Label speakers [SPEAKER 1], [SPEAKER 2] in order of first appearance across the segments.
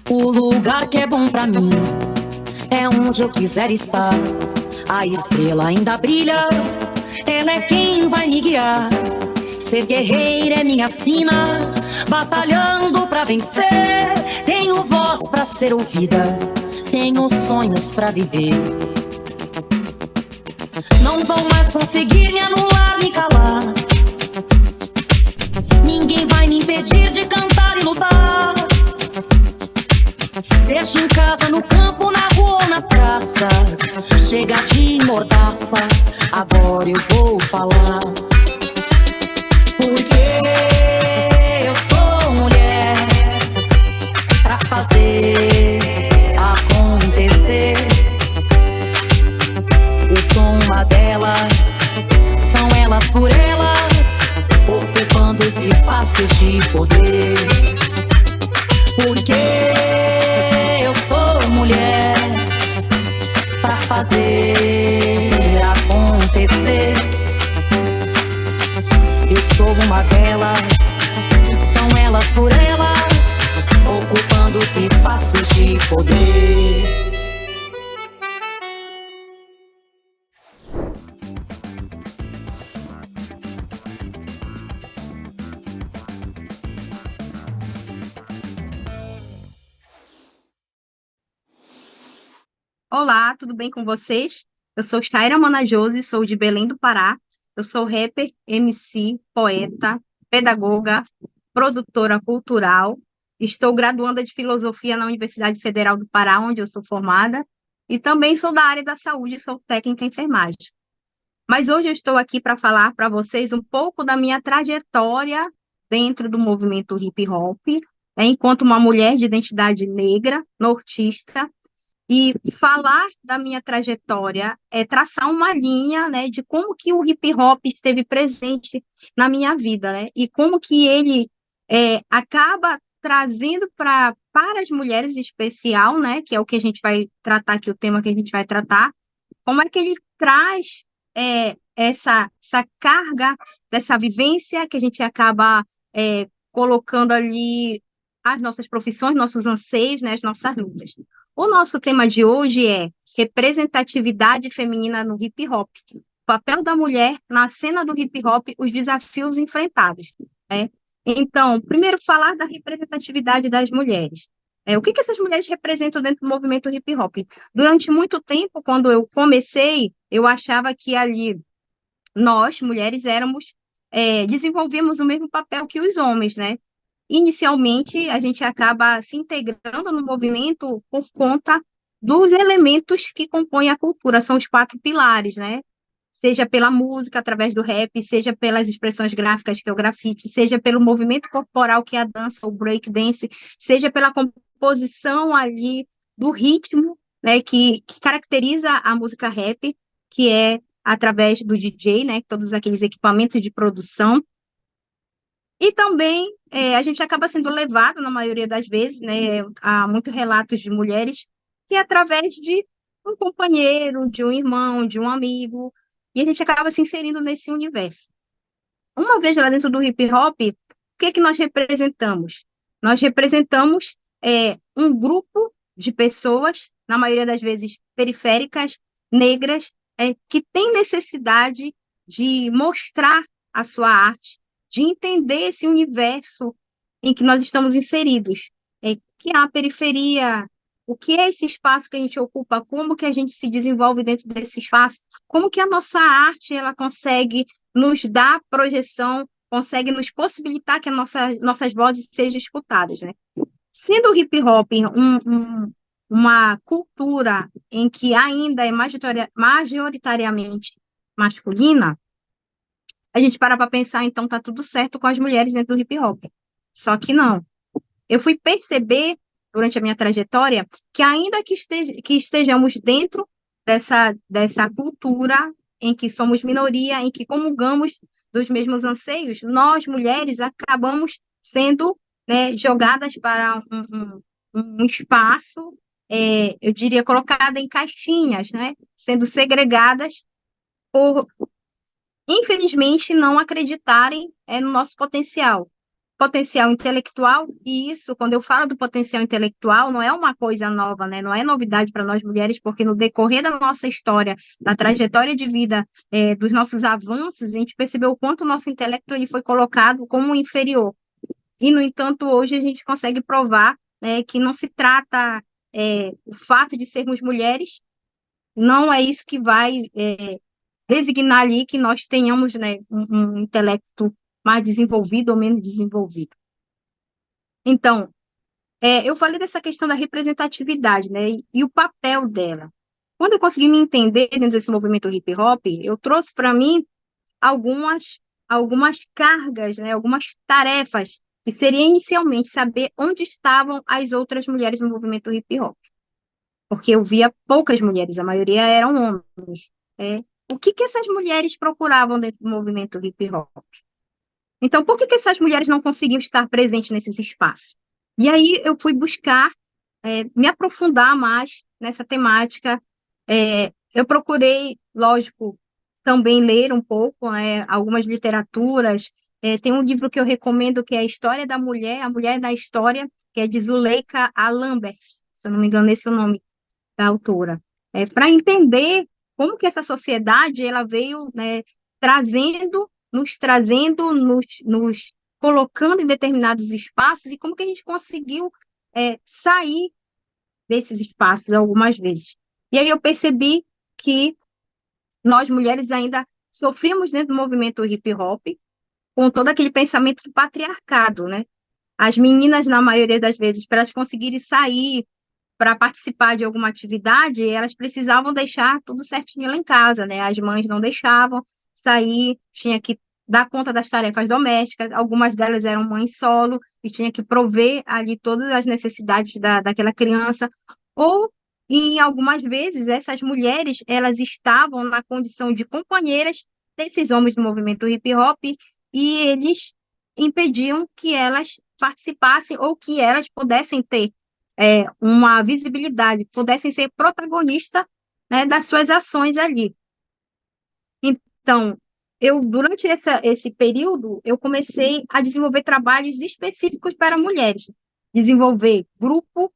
[SPEAKER 1] O lugar que é bom pra mim é onde eu quiser estar. A estrela ainda brilha, ela é quem vai me guiar. Ser guerreira é minha sina, batalhando pra vencer. Tenho voz pra ser ouvida, tenho sonhos pra viver. Não vão mais conseguir me anular, me calar. Ninguém vai me impedir de cantar e lutar. Seja em casa, no campo, na rua ou na praça, chega de mordaça, agora eu vou falar. Porque eu sou mulher pra fazer acontecer. Eu sou uma delas, são elas por elas, ocupando os espaços de poder. Porque eu sou mulher pra fazer acontecer. Eu sou uma delas, são elas por elas, ocupando os espaços de poder.
[SPEAKER 2] Olá, tudo bem com vocês? Eu sou Shaira Monajose, sou de Belém do Pará. Eu sou rapper, MC, poeta, pedagoga, produtora cultural. Estou graduanda de filosofia na Universidade Federal do Pará, onde eu sou formada. E também sou da área da saúde, sou técnica em enfermagem. Mas hoje eu estou aqui para falar para vocês um pouco da minha trajetória dentro do movimento hip hop, enquanto uma mulher de identidade negra, nortista. E falar da minha trajetória é traçar uma linha, né, de como que o hip hop esteve presente na minha vida, né, e como que ele acaba trazendo para as mulheres em especial, né, que é o que a gente vai tratar aqui, o tema que a gente vai tratar, como é que ele traz essa carga dessa vivência que a gente acaba colocando ali as nossas profissões, nossos anseios, né, as nossas lutas. O nosso tema de hoje é representatividade feminina no hip hop. O papel da mulher na cena do hip hop, os desafios enfrentados, né? Então, primeiro falar da representatividade das mulheres. O que essas mulheres representam dentro do movimento hip hop? Durante muito tempo, quando eu comecei, eu achava que ali nós, mulheres, desenvolvíamos o mesmo papel que os homens, né? Inicialmente, a gente acaba se integrando no movimento por conta dos elementos que compõem a cultura, são os quatro pilares, né? Seja pela música, através do rap, seja pelas expressões gráficas, que é o grafite, seja pelo movimento corporal, que é a dança, o break dance, seja pela composição ali do ritmo, né, que caracteriza a música rap, que é através do DJ, né, todos aqueles equipamentos de produção. E também a gente acaba sendo levado, na maioria das vezes, né, há muitos relatos de mulheres que através de um companheiro, de um irmão, de um amigo, e a gente acaba se inserindo nesse universo. Uma vez lá dentro do hip hop, o que é que nós representamos? Nós representamos um grupo de pessoas, na maioria das vezes periféricas, negras, que tem necessidade de mostrar a sua arte, de entender esse universo em que nós estamos inseridos, que é a periferia, o que é esse espaço que a gente ocupa, como que a gente se desenvolve dentro desse espaço, como que a nossa arte ela consegue nos dar projeção, consegue nos possibilitar que nossas vozes sejam escutadas, né? Sendo o hip hop uma cultura em que ainda é majoritariamente masculina, a gente para pensar, então tá tudo certo com as mulheres dentro do hip hop. Só que não. Eu fui perceber, durante a minha trajetória, que ainda que estejamos dentro dessa cultura em que somos minoria, em que comungamos dos mesmos anseios, nós, mulheres, acabamos sendo, né, jogadas para um espaço, eu diria, colocada em caixinhas, né, sendo segregadas por infelizmente, não acreditarem no nosso potencial intelectual, e isso, quando eu falo do potencial intelectual, não é uma coisa nova, né? Não é novidade para nós mulheres, porque no decorrer da nossa história, da trajetória de vida, dos nossos avanços, a gente percebeu o quanto o nosso intelecto ele foi colocado como inferior. E, no entanto, hoje a gente consegue provar, né, que não se trata, o fato de sermos mulheres, não é isso que vai designar ali que nós tenhamos, né, um intelecto mais desenvolvido ou menos desenvolvido. Então, eu falei dessa questão da representatividade, né, e o papel dela. Quando eu consegui me entender dentro desse movimento hip hop, eu trouxe para mim algumas cargas, né, algumas tarefas, que seria inicialmente saber onde estavam as outras mulheres no movimento hip hop, porque eu via poucas mulheres, a maioria eram homens. O que que essas mulheres procuravam dentro do movimento hip hop? Então, por que que essas mulheres não conseguiam estar presentes nesses espaços? E aí eu fui buscar me aprofundar mais nessa temática. Eu procurei, lógico, também ler um pouco, né, algumas literaturas. Tem um livro que eu recomendo que é A História da Mulher, A Mulher da História, que é de Zuleika Lambert, se eu não me engano, esse é o nome da autora, para entender como que essa sociedade ela veio, né, nos colocando em determinados espaços e como que a gente conseguiu sair desses espaços algumas vezes. E aí eu percebi que nós mulheres ainda sofríamos dentro do movimento hip hop com todo aquele pensamento do patriarcado, né? As meninas, na maioria das vezes, para elas conseguirem sair para participar de alguma atividade, elas precisavam deixar tudo certinho lá em casa, né? As mães não deixavam sair, tinha que dar conta das tarefas domésticas, algumas delas eram mães solo e tinha que prover ali todas as necessidades daquela criança, ou em algumas vezes essas mulheres, elas estavam na condição de companheiras desses homens do movimento hip hop e eles impediam que elas participassem ou que elas pudessem ter uma visibilidade, pudessem ser protagonistas, né, das suas ações ali. Então, durante esse período, eu comecei a desenvolver trabalhos específicos para mulheres, desenvolver grupo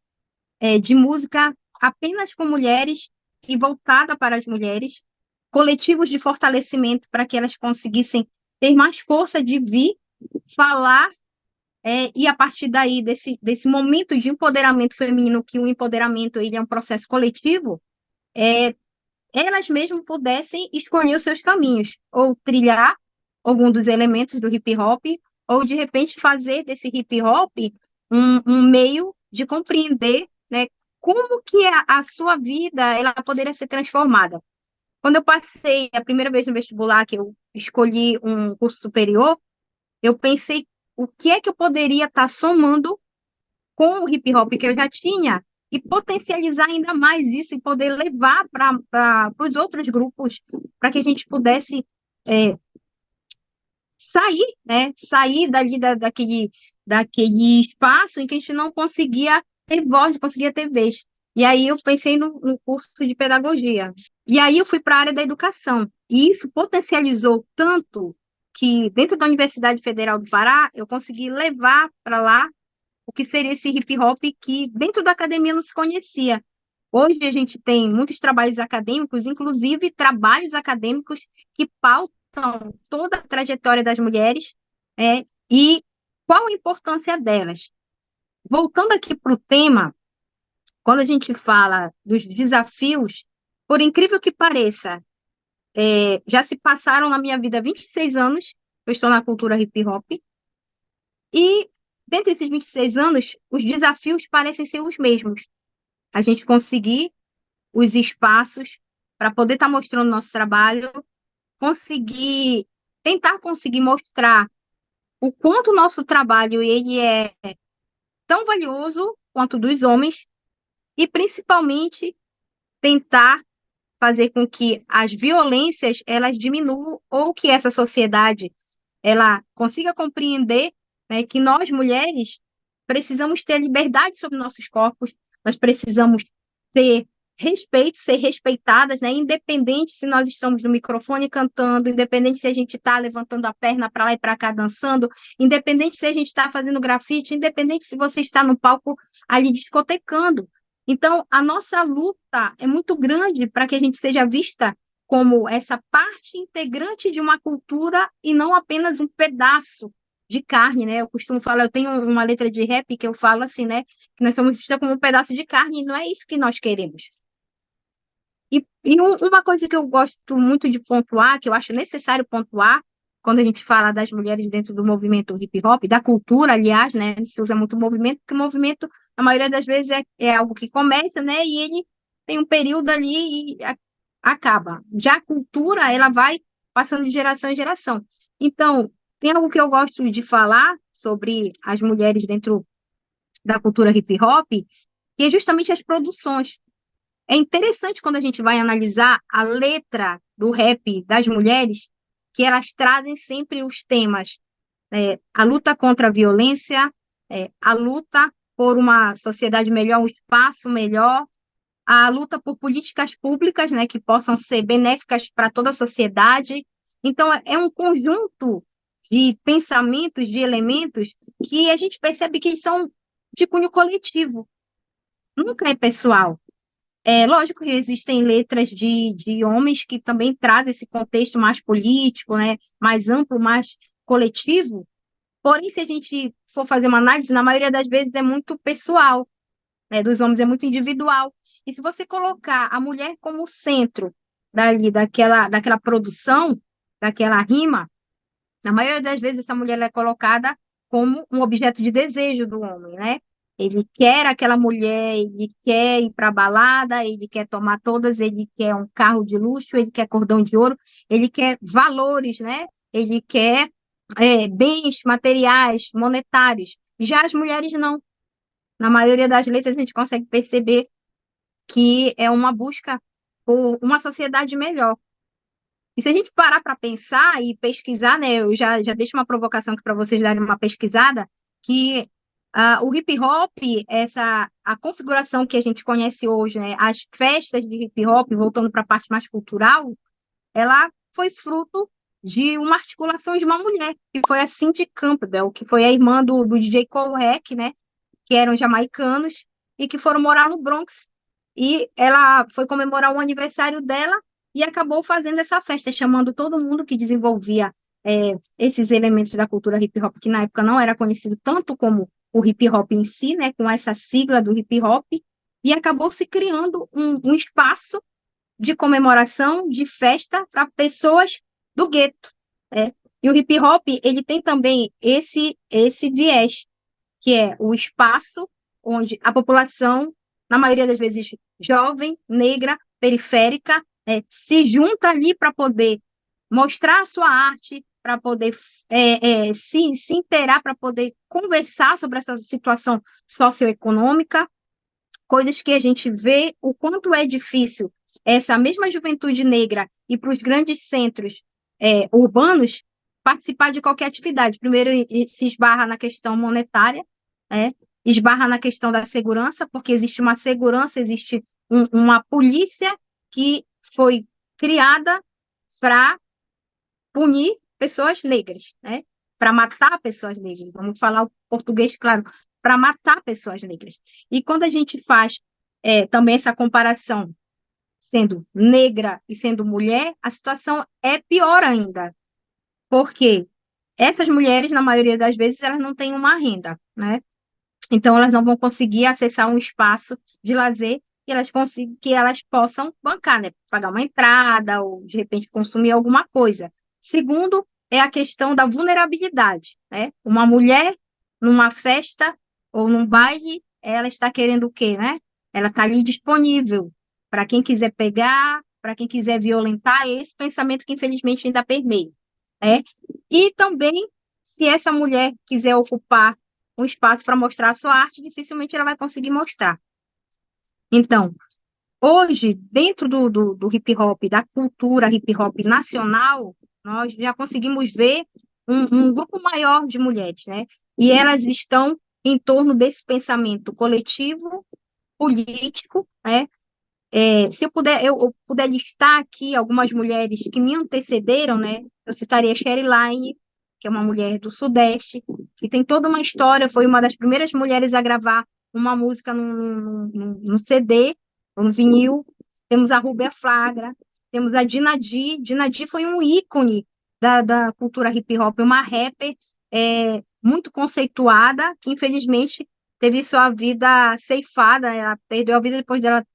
[SPEAKER 2] de música apenas com mulheres e voltada para as mulheres, coletivos de fortalecimento para que elas conseguissem ter mais força de vir falar e a partir daí, desse momento de empoderamento feminino, que o empoderamento ele é um processo coletivo, elas mesmas pudessem escolher os seus caminhos, ou trilhar algum dos elementos do hip hop, ou de repente fazer desse hip hop um meio de compreender, né, como que a sua vida ela poderia ser transformada. Quando eu passei a primeira vez no vestibular, que eu escolhi um curso superior, eu pensei o que é que eu poderia estar somando com o hip hop que eu já tinha e potencializar ainda mais isso e poder levar para os outros grupos, para que a gente pudesse sair, né? Sair dali daquele espaço em que a gente não conseguia ter voz, não conseguia ter vez. E aí eu pensei no curso de pedagogia. E aí eu fui para a área da educação. E isso potencializou tanto que dentro da Universidade Federal do Pará, eu consegui levar para lá o que seria esse hip hop que dentro da academia não se conhecia. Hoje a gente tem muitos trabalhos acadêmicos, inclusive trabalhos acadêmicos que pautam toda a trajetória das mulheres, e qual a importância delas. Voltando aqui para o tema, quando a gente fala dos desafios, por incrível que pareça, já se passaram na minha vida 26 anos, eu estou na cultura hip hop, e dentre esses 26 anos, os desafios parecem ser os mesmos. A gente conseguir os espaços para poder estar mostrando nosso trabalho, tentar conseguir mostrar o quanto o nosso trabalho ele é tão valioso quanto o dos homens e, principalmente, tentar fazer com que as violências elas diminuam ou que essa sociedade ela consiga compreender, né, que nós mulheres precisamos ter liberdade sobre nossos corpos, nós precisamos ter respeito, ser respeitadas, né? Independente se nós estamos no microfone cantando, independente se a gente está levantando a perna para lá e para cá dançando, independente se a gente está fazendo grafite, independente se você está no palco ali discotecando. Então, a nossa luta é muito grande para que a gente seja vista como essa parte integrante de uma cultura e não apenas um pedaço de carne, né? Eu costumo falar, eu tenho uma letra de rap que eu falo assim, né? Que nós somos vistos como um pedaço de carne e não é isso que nós queremos. Uma coisa que eu gosto muito de pontuar, que eu acho necessário pontuar, quando a gente fala das mulheres dentro do movimento hip hop, da cultura, aliás, né? Se usa muito movimento, porque o movimento, na maioria das vezes, é algo que começa, né? E ele tem um período ali e acaba. Já a cultura, ela vai passando de geração em geração. Então, tem algo que eu gosto de falar sobre as mulheres dentro da cultura hip hop, que é justamente as produções. É interessante quando a gente vai analisar a letra do rap das mulheres, que elas trazem sempre os temas, a luta contra a violência, a luta por uma sociedade melhor, um espaço melhor, a luta por políticas públicas, né, que possam ser benéficas para toda a sociedade. Então, é um conjunto de pensamentos, de elementos, que a gente percebe que são de cunho coletivo, nunca é pessoal. É lógico que existem letras de homens que também trazem esse contexto mais político, né, mais amplo, mais coletivo. Porém, se a gente for fazer uma análise, na maioria das vezes é muito pessoal, né, dos homens é muito individual. E se você colocar a mulher como centro daquela produção, daquela rima, na maioria das vezes, essa mulher ela é colocada como um objeto de desejo do homem, né? Ele quer aquela mulher, ele quer ir para a balada, ele quer tomar todas, ele quer um carro de luxo, ele quer cordão de ouro, ele quer valores, né? Ele quer bens materiais, monetários. Já as mulheres não. Na maioria das letras, a gente consegue perceber que é uma busca por uma sociedade melhor. E se a gente parar para pensar e pesquisar, né, eu já deixo uma provocação aqui para vocês darem uma pesquisada, que o hip hop, a configuração que a gente conhece hoje, né, as festas de hip hop, voltando para a parte mais cultural, ela foi fruto de uma articulação de uma mulher, que foi a Cindy Campbell, que foi a irmã do DJ Kool Herc, né, que eram jamaicanos e que foram morar no Bronx. E ela foi comemorar o aniversário dela e acabou fazendo essa festa, chamando todo mundo que desenvolvia esses elementos da cultura hip hop, que na época não era conhecido tanto como o hip hop em si, né, com essa sigla do hip hop, e acabou se criando um espaço de comemoração, de festa para pessoas do gueto. Né? E o hip hop, ele tem também esse viés, que é o espaço onde a população, na maioria das vezes jovem, negra, periférica, se junta ali para poder mostrar a sua arte, para poder se inteirar, para poder conversar sobre a sua situação socioeconômica, coisas que a gente vê o quanto é difícil essa mesma juventude negra ir para os grandes centros urbanos participar de qualquer atividade. Primeiro, se esbarra na questão monetária, né? Esbarra na questão da segurança, porque existe uma segurança, existe uma polícia que foi criada para punir pessoas negras, né? Para matar pessoas negras. Vamos falar o português, claro, para matar pessoas negras. E quando a gente faz também essa comparação sendo negra e sendo mulher, a situação é pior ainda, porque essas mulheres, na maioria das vezes, elas não têm uma renda, né? Então, elas não vão conseguir acessar um espaço de lazer que elas possam bancar, né? Pagar uma entrada ou, de repente, consumir alguma coisa. Segundo, é a questão da vulnerabilidade, né? Uma mulher numa festa ou num baile, ela está querendo o quê, né? Ela está ali disponível para quem quiser pegar, para quem quiser violentar, é esse pensamento que, infelizmente, ainda permeia, né? E também, se essa mulher quiser ocupar um espaço para mostrar a sua arte, dificilmente ela vai conseguir mostrar. Então, hoje, dentro do hip hop, da cultura hip hop nacional, nós já conseguimos ver um grupo maior de mulheres, né? E elas estão em torno desse pensamento coletivo, político, né? Se eu puder listar aqui algumas mulheres que me antecederam, né? Eu citaria Sherry Line, que é uma mulher do Sudeste, que tem toda uma história, foi uma das primeiras mulheres a gravar uma música no CD, no vinil. Temos a Rubia Flagra, temos a Dinadi. Dinadi foi um ícone da cultura hip hop, uma rapper muito conceituada, que infelizmente teve sua vida ceifada, ela perdeu a vida depois dela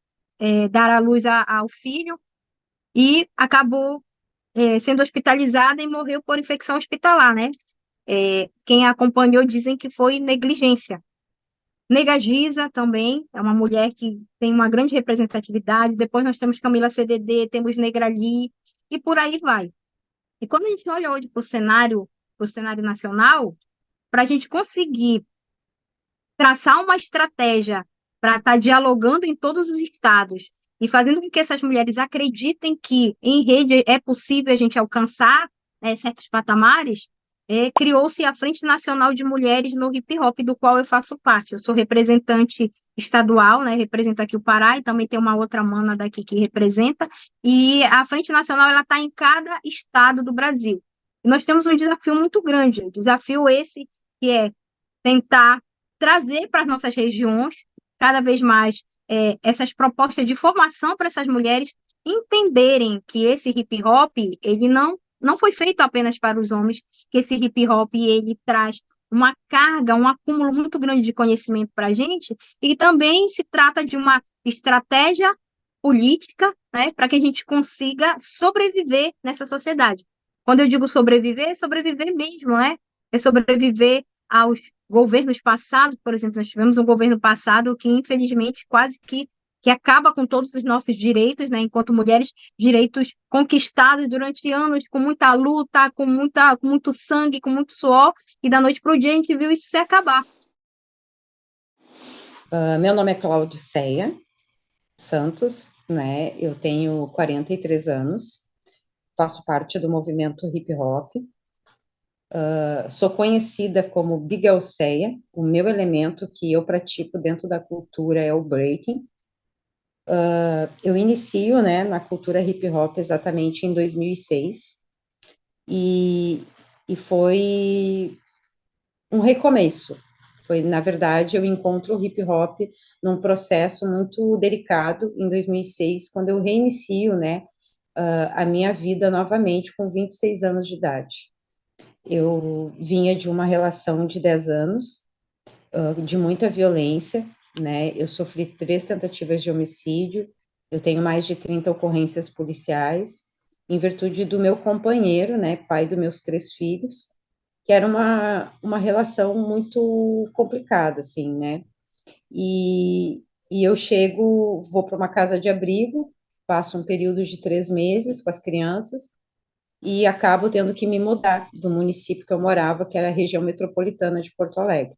[SPEAKER 2] dar à luz ao filho e acabou sendo hospitalizada e morreu por infecção hospitalar, né? Quem a acompanhou dizem que foi negligência. Nega Gisa também é uma mulher que tem uma grande representatividade. Depois nós temos Camila CDD, temos Negra Lee e por aí vai. E quando a gente olha hoje para o cenário nacional, para a gente conseguir traçar uma estratégia para estar dialogando em todos os estados e fazendo com que essas mulheres acreditem que em rede é possível a gente alcançar certos patamares, criou-se a Frente Nacional de Mulheres no Hip Hop, do qual eu faço parte. Eu sou representante estadual, né, represento aqui o Pará, e também tem uma outra mana daqui que representa, e a Frente Nacional ela está em cada estado do Brasil. E nós temos um desafio muito grande, desafio esse que é tentar trazer para as nossas regiões cada vez mais essas propostas de formação para essas mulheres entenderem que esse hip hop ele não foi feito apenas para os homens, que esse hip hop ele traz uma carga, um acúmulo muito grande de conhecimento para a gente, e também se trata de uma estratégia política, né, para que a gente consiga sobreviver nessa sociedade. Quando eu digo sobreviver, é sobreviver mesmo, né? É sobreviver aos governos passados, por exemplo, nós tivemos um governo passado que, infelizmente, quase que acaba com todos os nossos direitos, né, enquanto mulheres, direitos conquistados durante anos, com muita luta, com muito sangue, com muito suor, e da noite para o dia a gente viu isso se acabar.
[SPEAKER 3] Meu nome é Claudiceia Santos, né? Eu tenho 43 anos, faço parte do movimento hip hop. Sou conhecida como Bigelceia. O meu elemento que eu pratico dentro da cultura é o breaking. Eu inicio, né, na cultura hip hop exatamente em 2006 e foi um recomeço. Foi, na verdade, eu encontro o hip hop num processo muito delicado em 2006, quando eu reinicio, né, a minha vida novamente com 26 anos de idade. Eu vinha de uma relação de 10 anos, de muita violência, né? Eu sofri 3 tentativas de homicídio, eu tenho mais de 30 ocorrências policiais, em virtude do meu companheiro, né, pai dos meus 3 filhos, que era uma relação muito complicada, assim, né? E eu vou para uma casa de abrigo, passo um período de 3 meses com as crianças, e acabo tendo que me mudar do município que eu morava, que era a região metropolitana de Porto Alegre.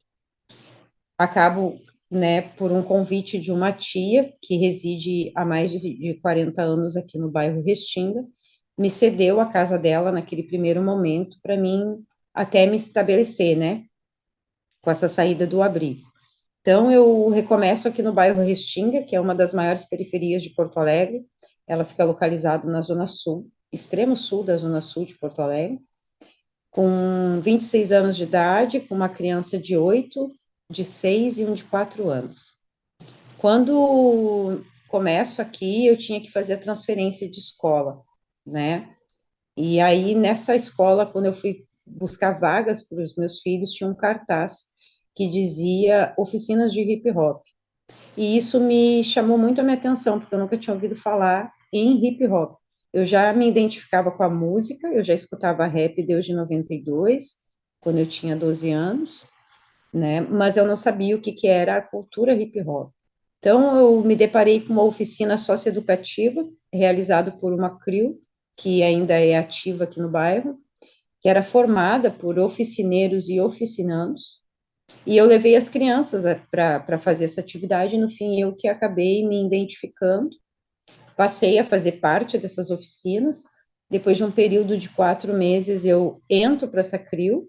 [SPEAKER 3] Acabo, né, por um convite de uma tia que reside há mais de 40 anos aqui no bairro Restinga, me cedeu a casa dela naquele primeiro momento para mim até me estabelecer, né, com essa saída do abrigo. Então, eu recomeço aqui no bairro Restinga, que é uma das maiores periferias de Porto Alegre. Ela fica localizada na Zona Sul, extremo sul da Zona Sul de Porto Alegre, com 26 anos de idade, com uma criança de 8, de 6 e um de 4 anos. Quando começo aqui, eu tinha que fazer a transferência de escola, né? E aí, nessa escola, quando eu fui buscar vagas para os meus filhos, tinha um cartaz que dizia oficinas de hip hop. E isso me chamou muito a minha atenção, porque eu nunca tinha ouvido falar em hip hop. Eu já me identificava com a música, eu já escutava rap desde 92, quando eu tinha 12 anos, né? Mas eu não sabia o que era a cultura hip hop. Então, eu me deparei com uma oficina socioeducativa, realizada por uma CRIO, que ainda é ativa aqui no bairro, que era formada por oficineiros e oficinandos, e eu levei as crianças para fazer essa atividade, e no fim eu que acabei me identificando, passei a fazer parte dessas oficinas, depois de um período de 4 meses eu entro para essa CRIO,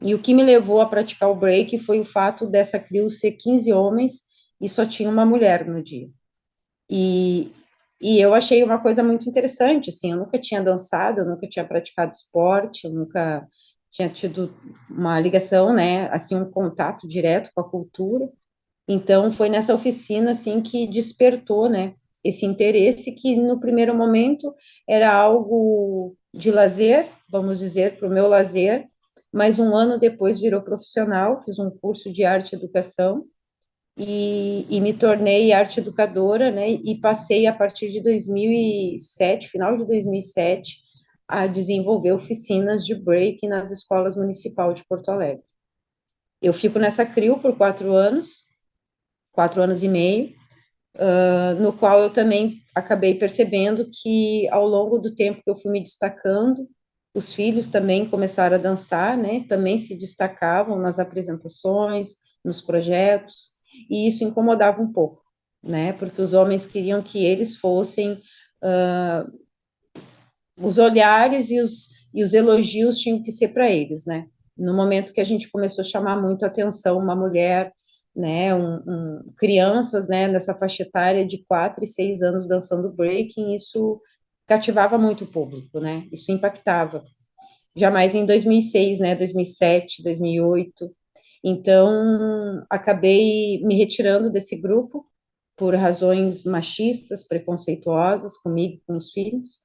[SPEAKER 3] e o que me levou a praticar o break foi o fato dessa CRIO ser 15 homens e só tinha uma mulher no dia. E, e eu achei uma coisa muito interessante, assim, eu nunca tinha dançado, eu nunca tinha praticado esporte, eu nunca tinha tido uma ligação, né, assim, um contato direto com a cultura. Então, foi nessa oficina, assim, que despertou, né, esse interesse que, no primeiro momento, era algo de lazer, vamos dizer, para o meu lazer, mas um ano depois virou profissional, fiz um curso de arte e educação, e me tornei arte educadora, né, e passei, a partir de 2007, final de 2007, a desenvolver oficinas de break nas escolas municipais de Porto Alegre. Eu fico nessa CRIO por 4 anos, 4 anos e meio, no qual eu também acabei percebendo que, ao longo do tempo que eu fui me destacando, os filhos também começaram a dançar, né, também se destacavam nas apresentações, nos projetos, e isso incomodava um pouco, né, porque os homens queriam que eles fossem, os olhares e os elogios tinham que ser para eles, né, no momento que a gente começou a chamar muito a atenção uma mulher, né, crianças, né, nessa faixa etária de 4 e 6 anos dançando breaking, isso cativava muito o público, né, isso impactava. Jamais em 2006, né, 2007, 2008, então acabei me retirando desse grupo por razões machistas, preconceituosas comigo, com os filhos,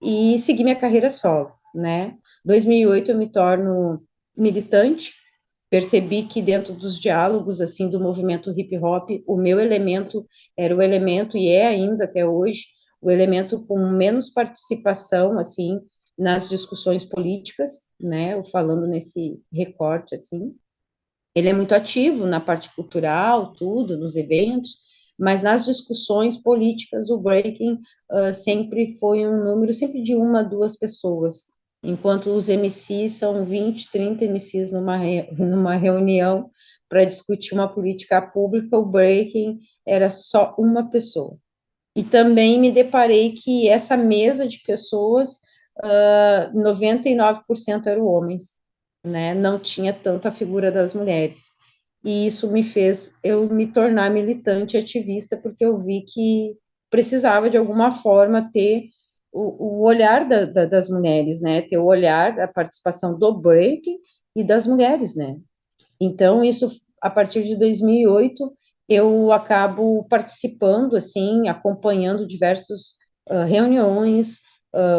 [SPEAKER 3] e segui minha carreira solo, né. 2008 eu me torno militante, percebi que dentro dos diálogos, assim, do movimento hip hop, o meu elemento era o elemento, e é ainda até hoje, o elemento com menos participação, assim, nas discussões políticas, né, eu falando nesse recorte, assim, ele é muito ativo na parte cultural, tudo, nos eventos, mas nas discussões políticas, o breaking sempre foi um número, sempre de uma, duas pessoas, enquanto os MCs são 20, 30 MCs numa reunião para discutir uma política pública, o breaking era só uma pessoa. E também me deparei que essa mesa de pessoas, 99% eram homens, né? Não tinha tanta figura das mulheres. E isso me fez eu me tornar militante ativista, porque eu vi que precisava, de alguma forma, ter o olhar das mulheres, né? Ter o olhar da participação do break e das mulheres, né? Então, isso, a partir de 2008, eu acabo participando, assim, acompanhando diversas reuniões,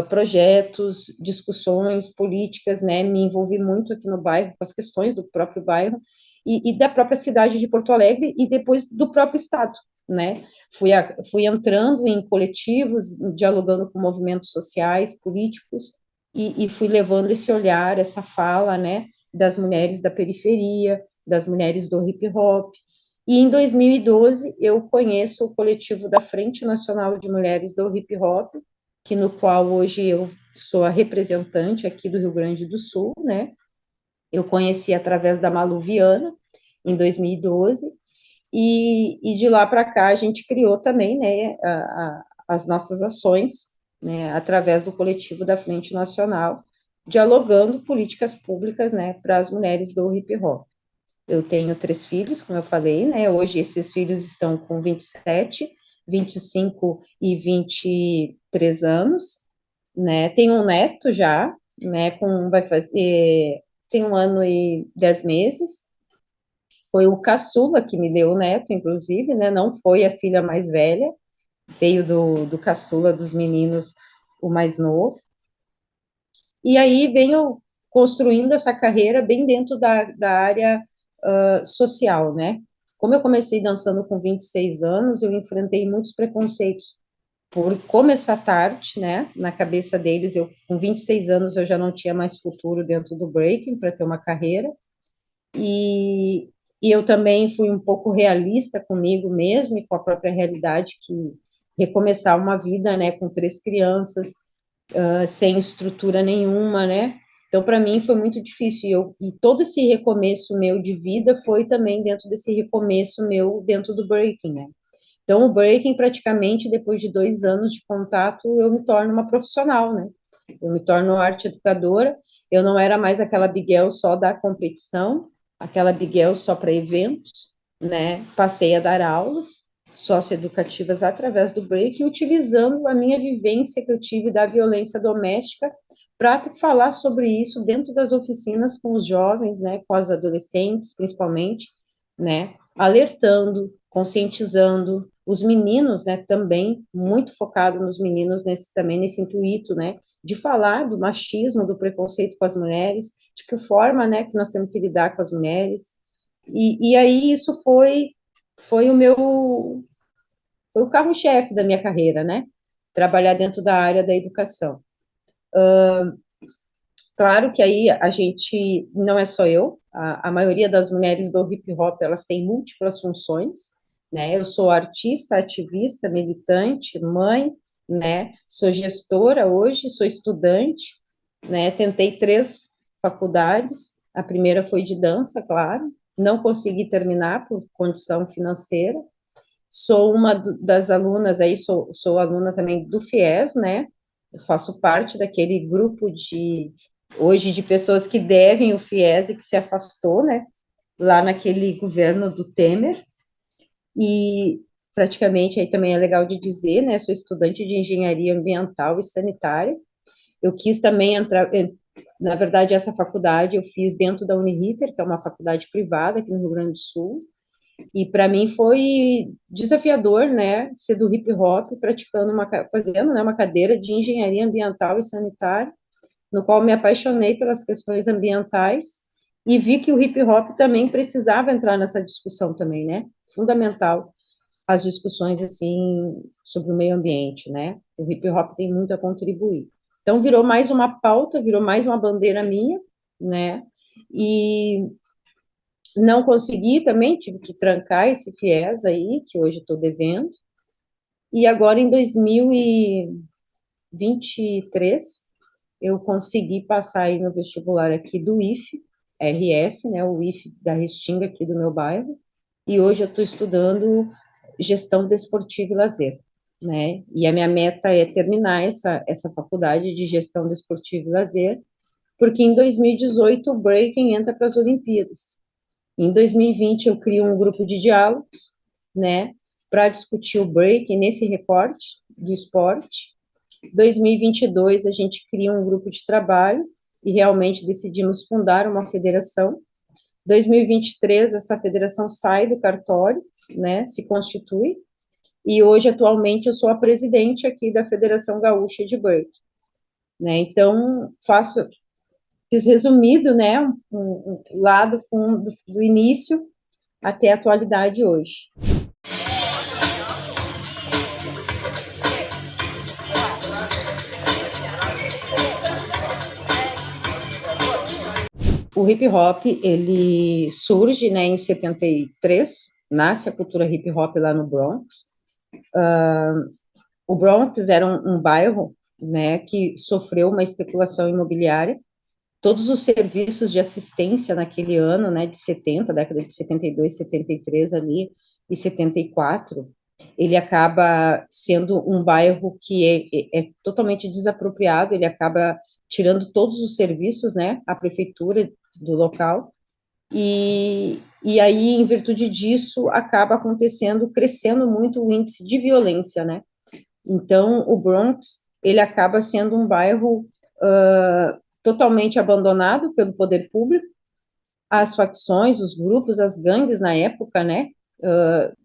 [SPEAKER 3] projetos, discussões políticas, né? Me envolvi muito aqui no bairro, com as questões do próprio bairro e da própria cidade de Porto Alegre e depois do próprio estado, né? Fui entrando em coletivos, dialogando com movimentos sociais, políticos, e fui levando esse olhar, essa fala, né, das mulheres da periferia, das mulheres do hip hop. E em 2012 eu conheço o coletivo da Frente Nacional de Mulheres do Hip Hop, que no qual hoje eu sou a representante aqui do Rio Grande do Sul, né? Eu conheci através da Malu Viana, em 2012, e de lá para cá a gente criou também, né, as nossas ações, né, através do coletivo da Frente Nacional, dialogando políticas públicas, né, para as mulheres do hip hop. Eu tenho 3 filhos, como eu falei, né, hoje esses filhos estão com 27, 25 e 23 anos, né, tenho um neto já, né, vai fazer, tem 1 ano e 10 meses, foi o caçula que me deu o neto, inclusive, né, não foi a filha mais velha, veio do caçula dos meninos, o mais novo, e aí venho construindo essa carreira bem dentro da área social, né? Como eu comecei dançando com 26 anos, eu enfrentei muitos preconceitos por começar tarde, né? Na cabeça deles, eu com 26 anos eu já não tinha mais futuro dentro do breaking para ter uma carreira. E, e eu também fui um pouco realista comigo mesmo e com a própria realidade que recomeçar uma vida, né, com 3 crianças, sem estrutura nenhuma, né? Então, para mim, foi muito difícil. E todo esse recomeço meu de vida foi também dentro desse recomeço meu dentro do breaking, né? Então, o breaking, praticamente, depois de 2 anos de contato, eu me torno uma profissional, né? Eu me torno arte educadora. Eu não era mais aquela Biguel só da competição, aquela Biguel só para eventos, né? Passei a dar aulas socioeducativas através do break, utilizando a minha vivência que eu tive da violência doméstica para falar sobre isso dentro das oficinas com os jovens, né, com as adolescentes, principalmente, né, alertando, conscientizando os meninos, né, também muito focado nos meninos nesse intuito, né, de falar do machismo, do preconceito com as mulheres, de que forma, né, que nós temos que lidar com as mulheres. E aí isso foi o carro-chefe da minha carreira, né? Trabalhar dentro da área da educação. Claro que aí a gente, não é só eu, a maioria das mulheres do hip hop, elas têm múltiplas funções, né? Eu sou artista, ativista, militante, mãe, né? Sou gestora hoje, sou estudante, né? Tentei 3 faculdades, a primeira foi de dança, claro, não consegui terminar por condição financeira. Sou uma das alunas aí, sou aluna também do FIES, né? Eu faço parte daquele grupo hoje, de pessoas que devem o FIES e que se afastou, né? Lá naquele governo do Temer. E praticamente, aí também é legal de dizer, né? Sou estudante de engenharia ambiental e sanitária. Eu quis também entrar, na verdade, essa faculdade eu fiz dentro da Uniriter, que é uma faculdade privada aqui no Rio Grande do Sul. E para mim foi desafiador, né, ser do hip hop, fazendo, né, uma cadeira de engenharia ambiental e sanitária, no qual me apaixonei pelas questões ambientais e vi que o hip hop também precisava entrar nessa discussão também, né? Fundamental as discussões assim sobre o meio ambiente, né? O hip hop tem muito a contribuir. Então virou mais uma pauta, virou mais uma bandeira minha, né? E não consegui também, tive que trancar esse FIES aí, que hoje estou devendo. E agora, em 2023, eu consegui passar aí no vestibular aqui do IFE, RS, né, o IFE da Restinga aqui do meu bairro. E hoje eu estou estudando gestão desportiva e lazer, né? E a minha meta é terminar essa faculdade de gestão desportiva e lazer, porque em 2018 o breaking entra para as Olimpíadas. Em 2020, eu crio um grupo de diálogos, né, para discutir o break nesse recorte do esporte. Em 2022, a gente cria um grupo de trabalho e realmente decidimos fundar uma federação. Em 2023, essa federação sai do cartório, né, se constitui, e hoje, atualmente, eu sou a presidente aqui da Federação Gaúcha de Break, né, então, fiz resumido, né, lá do fundo, do início até a atualidade hoje. O hip hop, ele surge, né, em 73, nasce a cultura hip hop lá no Bronx. O Bronx era um bairro, né, que sofreu uma especulação imobiliária. Todos os serviços de assistência naquele ano, né, de 70, década de 72, 73 ali, e 74, ele acaba sendo um bairro que é totalmente desapropriado, ele acaba tirando todos os serviços, né, a prefeitura do local, e aí, em virtude disso, acaba acontecendo, crescendo muito o índice de violência, né, então, o Bronx, ele acaba sendo um bairro totalmente abandonado pelo poder público, as facções, os grupos, as gangues na época, né,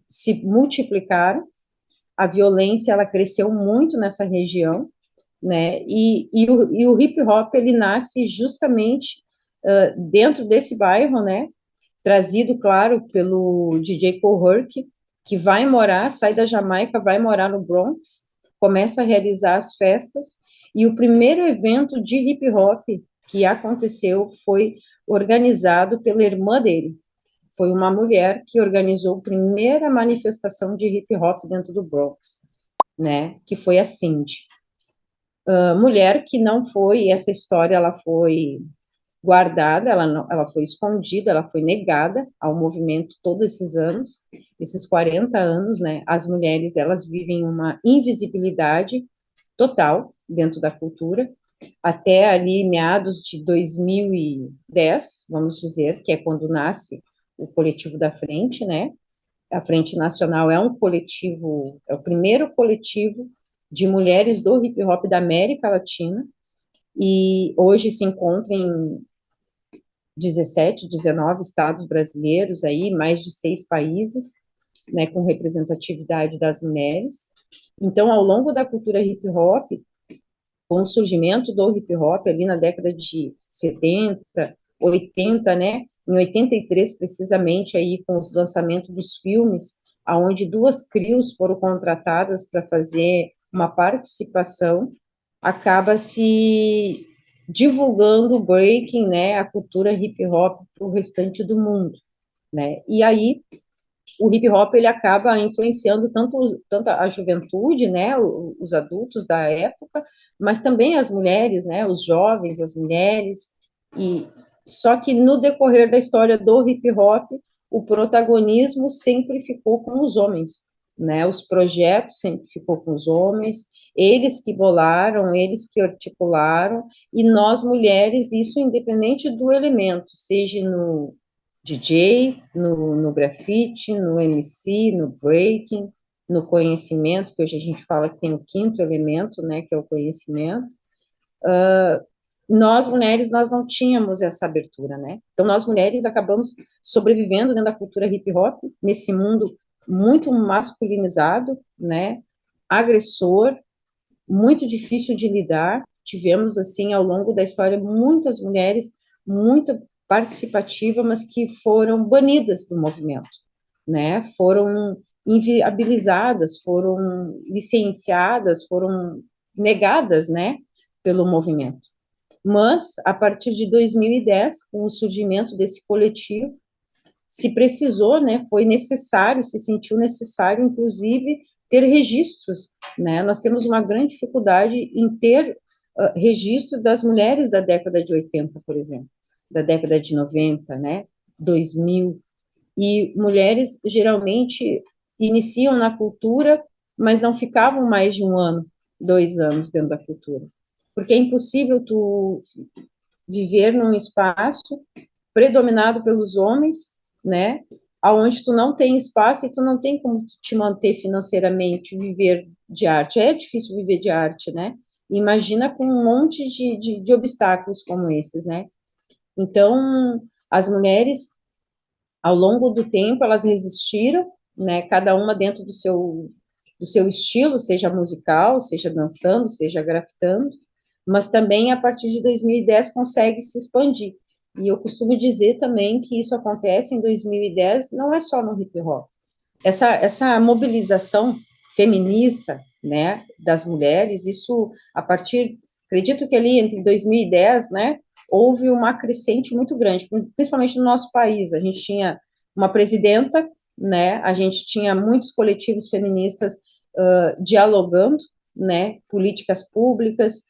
[SPEAKER 3] se multiplicaram, a violência, ela cresceu muito nessa região, né, e o hip hop, ele nasce justamente dentro desse bairro, né, trazido, claro, pelo DJ Kool Herc, que vai morar, sai da Jamaica, vai morar no Bronx, começa a realizar as festas, e o primeiro evento de hip hop que aconteceu foi organizado pela irmã dele. Foi uma mulher que organizou a primeira manifestação de hip hop dentro do Bronx, né, que foi a Cindy. Mulher que não foi, essa história ela foi guardada, ela foi escondida, ela foi negada ao movimento todos esses anos, esses 40 anos, né, as mulheres, elas vivem uma invisibilidade total dentro da cultura, até ali meados de 2010, vamos dizer, que é quando nasce o Coletivo da Frente, né, A Frente Nacional é um coletivo, é o primeiro coletivo de mulheres do hip hop da América Latina, e hoje se encontra em 17, 19 estados brasileiros, aí, mais de 6 países, né, com representatividade das mulheres. Então, ao longo da cultura hip hop, com o surgimento do hip hop ali na década de 70, 80, né? Em 83, precisamente, aí com os lançamentos dos filmes, aonde duas crios foram contratadas para fazer uma participação, acaba se divulgando o breaking, né, a cultura hip hop para o restante do mundo, né? E aí o hip hop ele acaba influenciando tanto a juventude, né, os adultos da época, mas também as mulheres, né, os jovens, as mulheres, e só que no decorrer da história do hip hop, o protagonismo sempre ficou com os homens, né, os projetos sempre ficou com os homens, eles que bolaram, eles que articularam, e nós mulheres, isso independente do elemento, seja no DJ, no grafite, no MC, no breaking, no conhecimento, que hoje a gente fala que tem o quinto elemento, né, que é o conhecimento. Nós, mulheres, nós não tínhamos essa abertura, né? Então, nós, mulheres, acabamos sobrevivendo dentro da cultura hip hop, nesse mundo muito masculinizado, né? Agressor, muito difícil de lidar. Tivemos, assim, ao longo da história, muitas mulheres muito participativas, mas que foram banidas do movimento, né? Foram inviabilizadas, foram licenciadas, foram negadas, né, pelo movimento. Mas, a partir de 2010, com o surgimento desse coletivo, se precisou, né, foi necessário, se sentiu necessário, inclusive, ter registros, né? Nós temos uma grande dificuldade em ter registro das mulheres da década de 80, por exemplo, da década de 90, né, 2000, e mulheres geralmente iniciam na cultura, mas não ficavam mais de 1 ano, 2 anos dentro da cultura, porque é impossível tu viver num espaço predominado pelos homens, né? Aonde tu não tem espaço e tu não tem como te manter financeiramente, viver de arte. É difícil viver de arte, né? Imagina com um monte de obstáculos como esses, né? Então, as mulheres, ao longo do tempo, elas resistiram, né? Cada uma dentro do seu estilo, seja musical, seja dançando, seja grafitando, mas também a partir de 2010 consegue se expandir. E eu costumo dizer também que isso acontece em 2010, não é só no hip hop. Essa mobilização feminista, né, das mulheres, isso a partir, acredito que ali entre 2010, né, houve uma crescente muito grande, principalmente no nosso país. A gente tinha uma presidenta, né, a gente tinha muitos coletivos feministas dialogando, né, políticas públicas,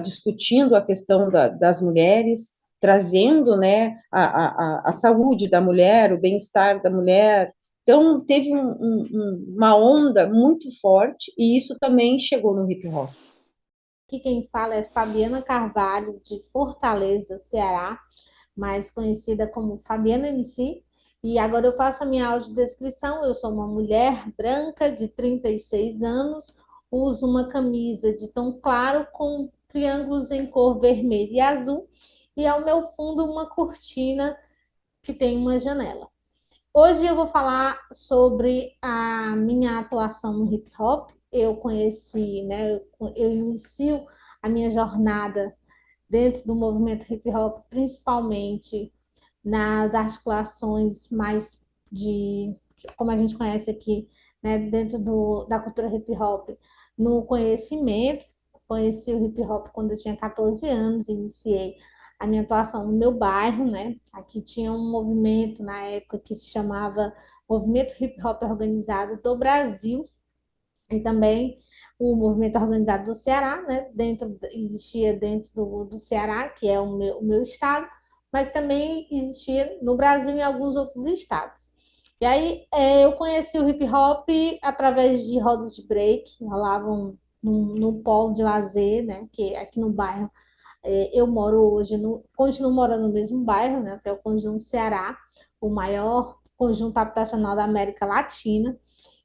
[SPEAKER 3] discutindo a questão das mulheres, trazendo, né, a saúde da mulher, o bem-estar da mulher. Então, teve uma onda muito forte, e isso também chegou no hip hop.
[SPEAKER 4] Aqui quem fala é Fabiana Carvalho, de Fortaleza, Ceará, mais conhecida como Fabiana MC. E agora eu faço a minha audiodescrição. Eu sou uma mulher branca de 36 anos, uso uma camisa de tom claro com triângulos em cor vermelho e azul, e ao meu fundo uma cortina que tem uma janela. Hoje eu vou falar sobre a minha atuação no hip hop. Eu conheci, né, eu inicio a minha jornada dentro do movimento hip hop, principalmente nas articulações mais de, como a gente conhece aqui, né, dentro da cultura hip hop, no conhecimento. Conheci o hip hop quando eu tinha 14 anos, iniciei a minha atuação no meu bairro, né? Aqui tinha um movimento na época que se chamava Movimento Hip Hop Organizado do Brasil, e também o movimento organizado do Ceará, né? Existia dentro do Ceará, que é o meu estado, mas também existia no Brasil e em alguns outros estados. E aí eu conheci o hip hop através de rodas de break, rolavam no polo de lazer, né? Que aqui no bairro eu moro hoje, continuo morando no mesmo bairro, né? Até o Conjunto Ceará, o maior conjunto habitacional da América Latina.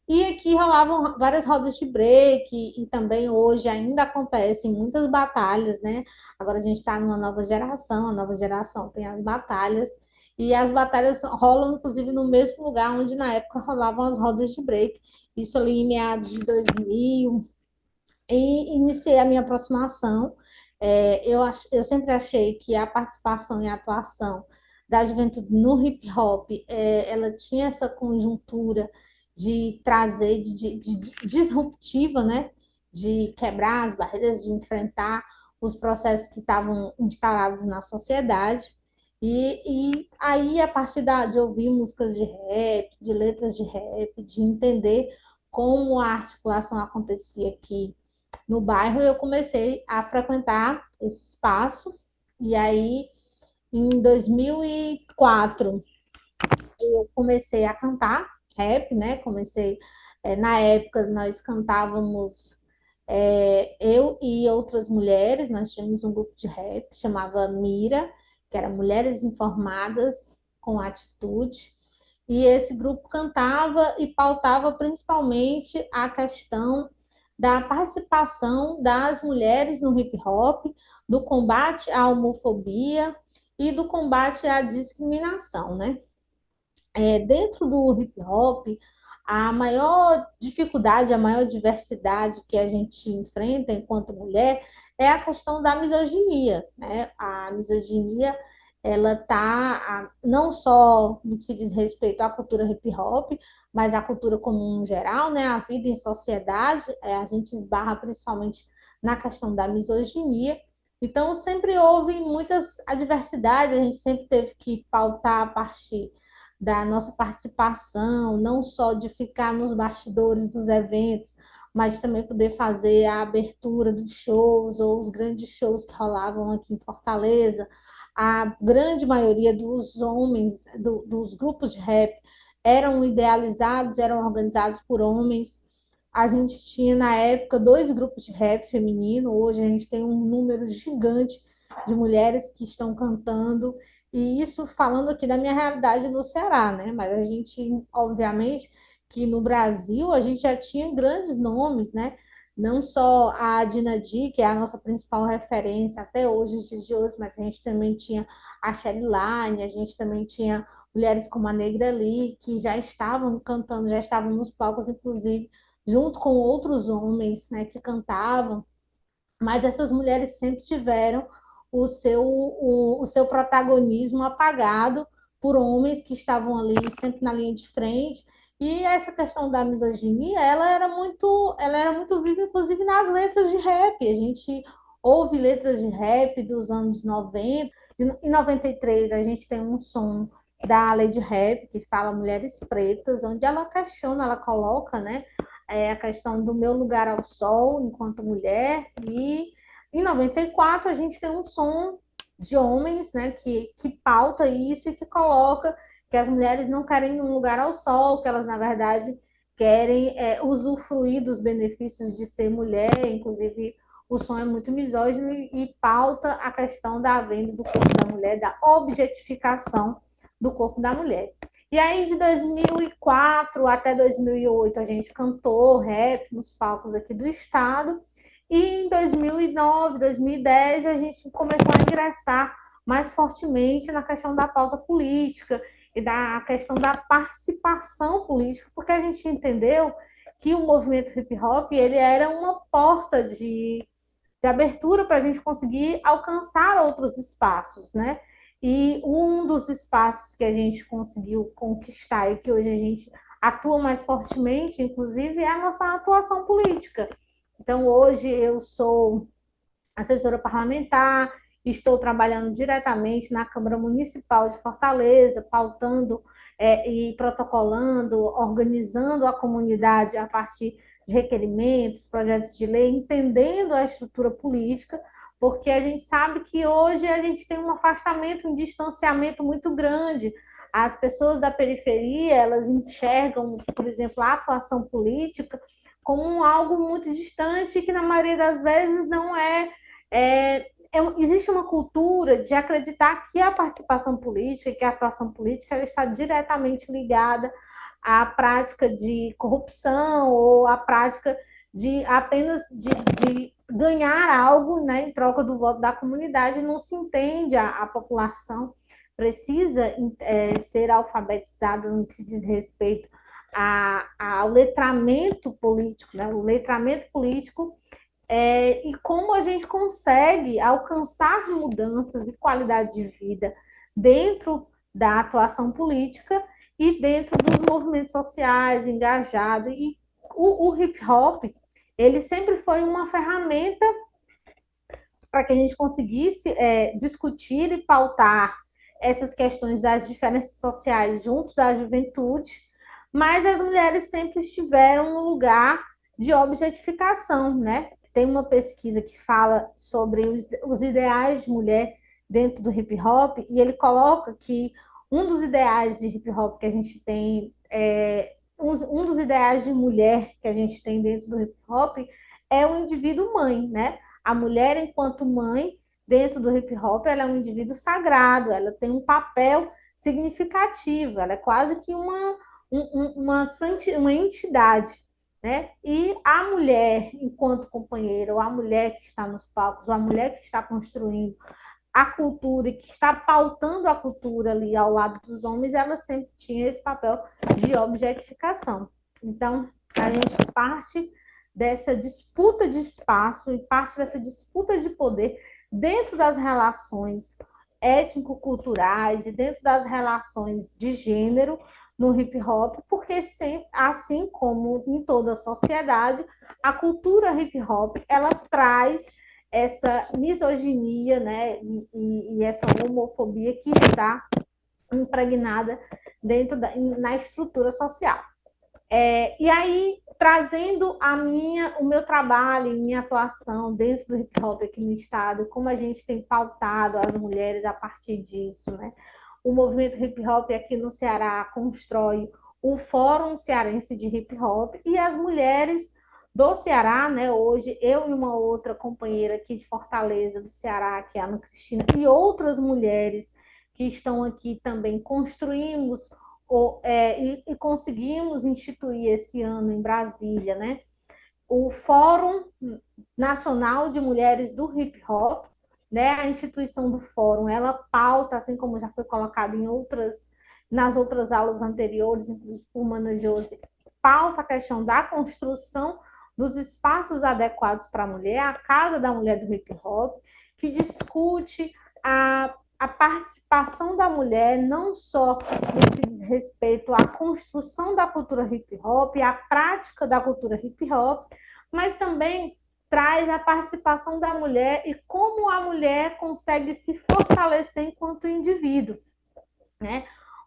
[SPEAKER 4] E aqui rolavam várias rodas de break, e também hoje ainda acontecem muitas batalhas, né? Agora a gente está numa nova geração, a nova geração tem as batalhas, e as batalhas rolam, inclusive, no mesmo lugar onde na época rolavam as rodas de break, isso ali em meados de 2000, e iniciei a minha aproximação. Eu sempre achei que a participação e a atuação da juventude no hip hop, ela tinha essa conjuntura de trazer, de disruptiva, né? De quebrar as barreiras, de enfrentar os processos que estavam instalados na sociedade. E aí, a partir de ouvir músicas de rap, de letras de rap, de entender como a articulação acontecia aqui no bairro, eu comecei a frequentar esse espaço. E aí, em 2004, eu comecei a cantar rap, né? Na época, nós cantávamos, eu e outras mulheres, nós tínhamos um grupo de rap que chamava Mira, que era Mulheres Informadas com Atitude. E esse grupo cantava e pautava principalmente a questão da participação das mulheres no hip hop, do combate à homofobia e do combate à discriminação, né? Dentro do hip hop, a maior dificuldade, a maior diversidade que a gente enfrenta enquanto mulher é a questão da misoginia, né? A misoginia, ela está não só no que se diz respeito à cultura hip hop, mas à cultura como um geral, né? A vida em sociedade, a gente esbarra principalmente na questão da misoginia. Então, sempre houve muitas adversidades, a gente sempre teve que pautar a partir da nossa participação, não só de ficar nos bastidores dos eventos, mas também poder fazer a abertura dos shows ou os grandes shows que rolavam aqui em Fortaleza. A grande maioria dos homens, dos grupos de rap, eram idealizados, eram organizados por homens. A gente tinha, na época, 2 grupos de rap feminino, hoje a gente tem um número gigante de mulheres que estão cantando, e isso falando aqui da minha realidade no Ceará, né? Mas a gente, obviamente, que no Brasil a gente já tinha grandes nomes, né? Não só a Dina Di, que é a nossa principal referência até hoje, os dias de hoje, mas a gente também tinha a Shelly Line, a gente também tinha mulheres como a Negra Lee, que já estavam cantando, já estavam nos palcos, inclusive, junto com outros homens, né, que cantavam. Mas essas mulheres sempre tiveram o seu protagonismo apagado por homens que estavam ali sempre na linha de frente. E essa questão da misoginia, ela era muito viva, inclusive nas letras de rap. A gente ouve letras de rap dos anos 90. Em 93, a gente tem um som da Lady Rap, que fala Mulheres Pretas, onde ela questiona, ela coloca, né, a questão do meu lugar ao sol enquanto mulher. E em 94 a gente tem um som de homens, né, que pauta isso e que coloca que as mulheres não querem um lugar ao sol, que elas, na verdade, querem usufruir dos benefícios de ser mulher. Inclusive, o som é muito misógino e pauta a questão da venda do corpo da mulher, da objetificação do corpo da mulher. E aí, de 2004 até 2008, a gente cantou rap nos palcos aqui do estado. E em 2009, 2010, a gente começou a ingressar mais fortemente na questão da pauta política e da questão da participação política, porque a gente entendeu que o movimento hip hop ele era uma porta de abertura para a gente conseguir alcançar outros espaços, né? E um dos espaços que a gente conseguiu conquistar e que hoje a gente atua mais fortemente, inclusive, é a nossa atuação política. Então, hoje eu sou assessora parlamentar, estou trabalhando diretamente na Câmara Municipal de Fortaleza, pautando e protocolando, organizando a comunidade a partir de requerimentos, projetos de lei, entendendo a estrutura política, porque a gente sabe que hoje a gente tem um afastamento, um distanciamento muito grande. As pessoas da periferia, elas enxergam, por exemplo, a atuação política como algo muito distante, que na maioria das vezes não é existe uma cultura de acreditar que a participação política, que a atuação política, ela está diretamente ligada à prática de corrupção ou à prática de apenas de ganhar algo, né, em troca do voto da comunidade. Não se entende a população precisa ser alfabetizada no que se diz respeito ao letramento político, né? O letramento político e como a gente consegue alcançar mudanças e qualidade de vida dentro da atuação política e dentro dos movimentos sociais, engajado. E o hip hop, ele sempre foi uma ferramenta para que a gente conseguisse discutir e pautar essas questões das diferenças sociais junto da juventude, mas as mulheres sempre estiveram no lugar de objetificação, né? Tem uma pesquisa que fala sobre os ideais de mulher dentro do hip hop, e ele coloca que um dos ideais de hip hop que a gente tem, um dos ideais de mulher que a gente tem dentro do hip hop é o indivíduo mãe, né? A mulher, enquanto mãe, dentro do hip hop, ela é um indivíduo sagrado, ela tem um papel significativo, ela é quase que uma entidade, né? E a mulher, enquanto companheira, ou a mulher que está nos palcos, ou a mulher que está construindo a cultura e que está pautando a cultura ali ao lado dos homens, ela sempre tinha esse papel de objetificação. Então, a gente parte dessa disputa de espaço e parte dessa disputa de poder dentro das relações étnico-culturais e dentro das relações de gênero no hip hop, porque assim como em toda a sociedade, a cultura hip hop ela traz essa misoginia, né, e essa homofobia que está impregnada na estrutura social. E aí, trazendo o meu trabalho, minha atuação dentro do hip hop aqui no estado, como a gente tem pautado as mulheres a partir disso, né? O movimento hip hop aqui no Ceará constrói o Fórum Cearense de Hip Hop, e as mulheres do Ceará, né? Hoje, eu e uma outra companheira aqui de Fortaleza, do Ceará, que é a Ana Cristina, e outras mulheres que estão aqui também, construímos e conseguimos instituir esse ano em Brasília, né? O Fórum Nacional de Mulheres do Hip Hop, né? A instituição do Fórum, ela pauta, assim como já foi colocado nas outras aulas anteriores, inclusive por Mana Josi, pauta a questão da construção dos espaços adequados para a mulher, a Casa da Mulher do Hip Hop, que discute a participação da mulher, não só no que se diz respeito à construção da cultura hip hop, à prática da cultura hip hop, mas também traz a participação da mulher e como a mulher consegue se fortalecer enquanto indivíduo, né?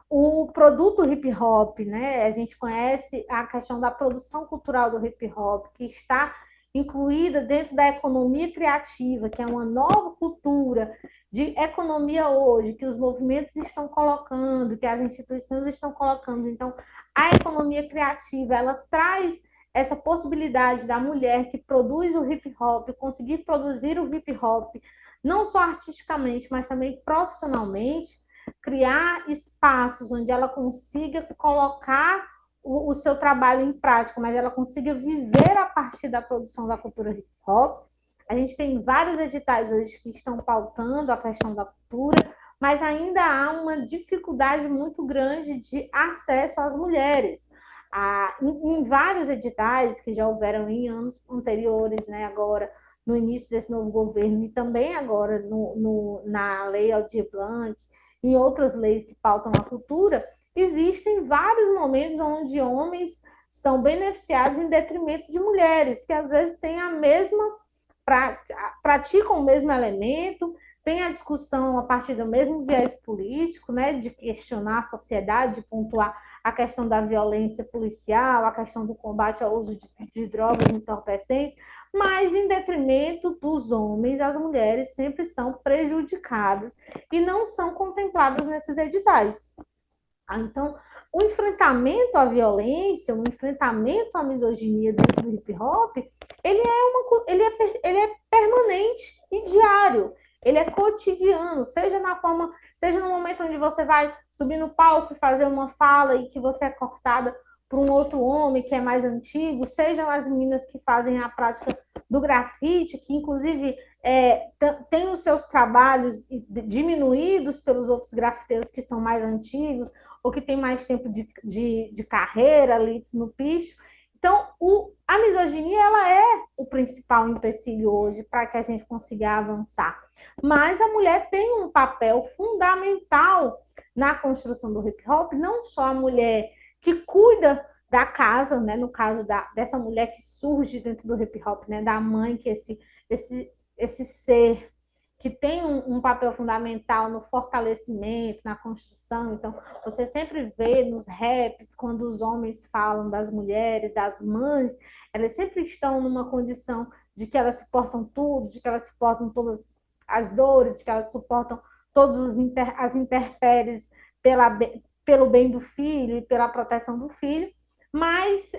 [SPEAKER 4] O produto hip hop, né? A gente conhece a questão da produção cultural do hip hop, que está incluída dentro da economia criativa, que é uma nova cultura de economia hoje, que os movimentos estão colocando, que as instituições estão colocando. Então, a economia criativa, ela traz essa possibilidade da mulher que produz o hip hop, conseguir produzir o hip hop, não só artisticamente, mas também profissionalmente, criar espaços onde ela consiga colocar o seu trabalho em prática, mas ela consiga viver a partir da produção da cultura hip hop. A gente tem vários editais hoje que estão pautando a questão da cultura, mas ainda há uma dificuldade muito grande de acesso às mulheres. Em vários editais que já houveram em anos anteriores, né, agora no início desse novo governo, e também agora na Lei Aldir Blanc, em outras leis que pautam a cultura, existem vários momentos onde homens são beneficiados em detrimento de mulheres, que às vezes têm praticam o mesmo elemento, tem a discussão a partir do mesmo viés político, né, de questionar a sociedade, de pontuar a questão da violência policial, a questão do combate ao uso de drogas entorpecentes, mas em detrimento dos homens, as mulheres sempre são prejudicadas e não são contempladas nesses editais. Então, o enfrentamento à violência, o enfrentamento à misoginia dentro do hip hop, ele é permanente e diário. ele é cotidiano, seja na forma, seja no momento onde você vai subir no palco e fazer uma fala e que você é cortada por um outro homem que é mais antigo, sejam as meninas que fazem a prática do grafite, que inclusive tem os seus trabalhos diminuídos pelos outros grafiteiros que são mais antigos, ou que têm mais tempo de carreira ali no picho. Então, a misoginia ela é o principal empecilho hoje para que a gente consiga avançar. Mas a mulher tem um papel fundamental na construção do hip hop, não só a mulher que cuida da casa, né, no caso dessa mulher que surge dentro do hip hop, né, da mãe, que esse ser que tem um papel fundamental no fortalecimento, na construção. Então, você sempre vê nos raps, quando os homens falam das mulheres, das mães, elas sempre estão numa condição de que elas suportam tudo, de que elas suportam todas as dores, de que elas suportam todas as intempéries pelo bem do filho e pela proteção do filho, mas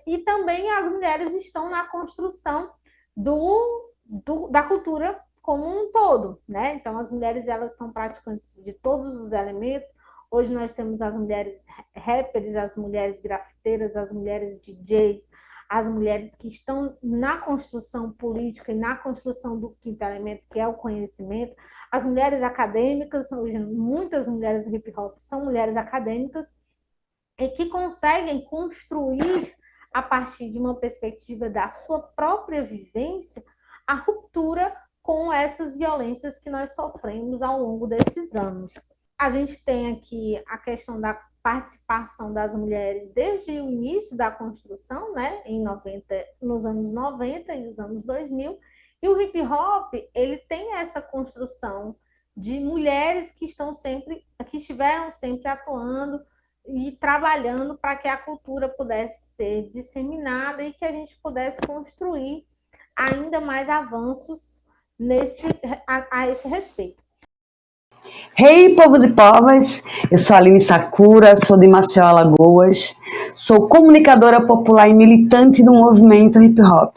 [SPEAKER 4] e também as mulheres estão na construção da cultura como um todo, né? Então, as mulheres, elas são praticantes de todos os elementos. Hoje nós temos as mulheres rappers, as mulheres grafiteiras, as mulheres DJs, as mulheres que estão na construção política e na construção do quinto elemento, que é o conhecimento. As mulheres acadêmicas, hoje muitas mulheres do hip hop são mulheres acadêmicas e que conseguem construir, a partir de uma perspectiva da sua própria vivência, a ruptura com essas violências que nós sofremos ao longo desses anos. A gente tem aqui a questão da participação das mulheres desde o início da construção, né, nos anos 90 e os anos 2000, e o hip hop, ele tem essa construção de mulheres que estiveram sempre atuando e trabalhando para que a cultura pudesse ser disseminada e que a gente pudesse construir ainda mais avanços a esse respeito.
[SPEAKER 5] Hey, povos e povas, eu sou a Aline Sakura, sou de Maceió, Alagoas, sou comunicadora popular e militante do movimento hip hop.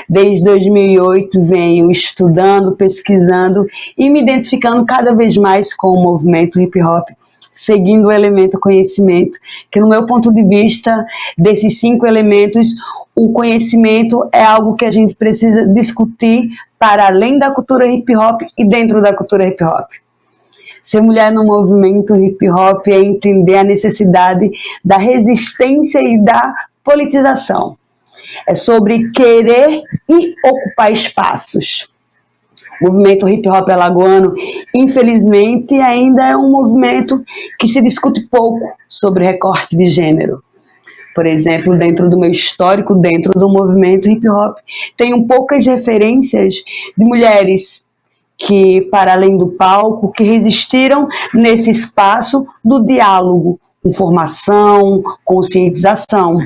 [SPEAKER 5] Desde 2008 venho estudando, pesquisando e me identificando cada vez mais com o movimento hip hop, seguindo o elemento conhecimento, que no meu ponto de vista, desses 5 elementos, o conhecimento é algo que a gente precisa discutir para além da cultura hip hop e dentro da cultura hip hop. Ser mulher no movimento hip hop é entender a necessidade da resistência e da politização. É sobre querer e ocupar espaços. O movimento hip hop alagoano, infelizmente, ainda é um movimento que se discute pouco sobre recorte de gênero. Por exemplo, dentro do meu histórico, dentro do movimento hip hop, tenho poucas referências de mulheres que, para além do palco, que resistiram nesse espaço do diálogo, informação, conscientização.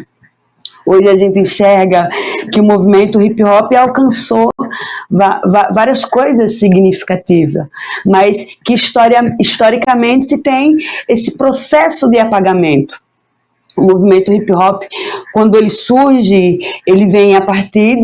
[SPEAKER 5] Hoje a gente enxerga que o movimento hip hop alcançou várias coisas significativas, mas que historicamente se tem esse processo de apagamento. O movimento hip hop, quando ele surge, ele vem a partir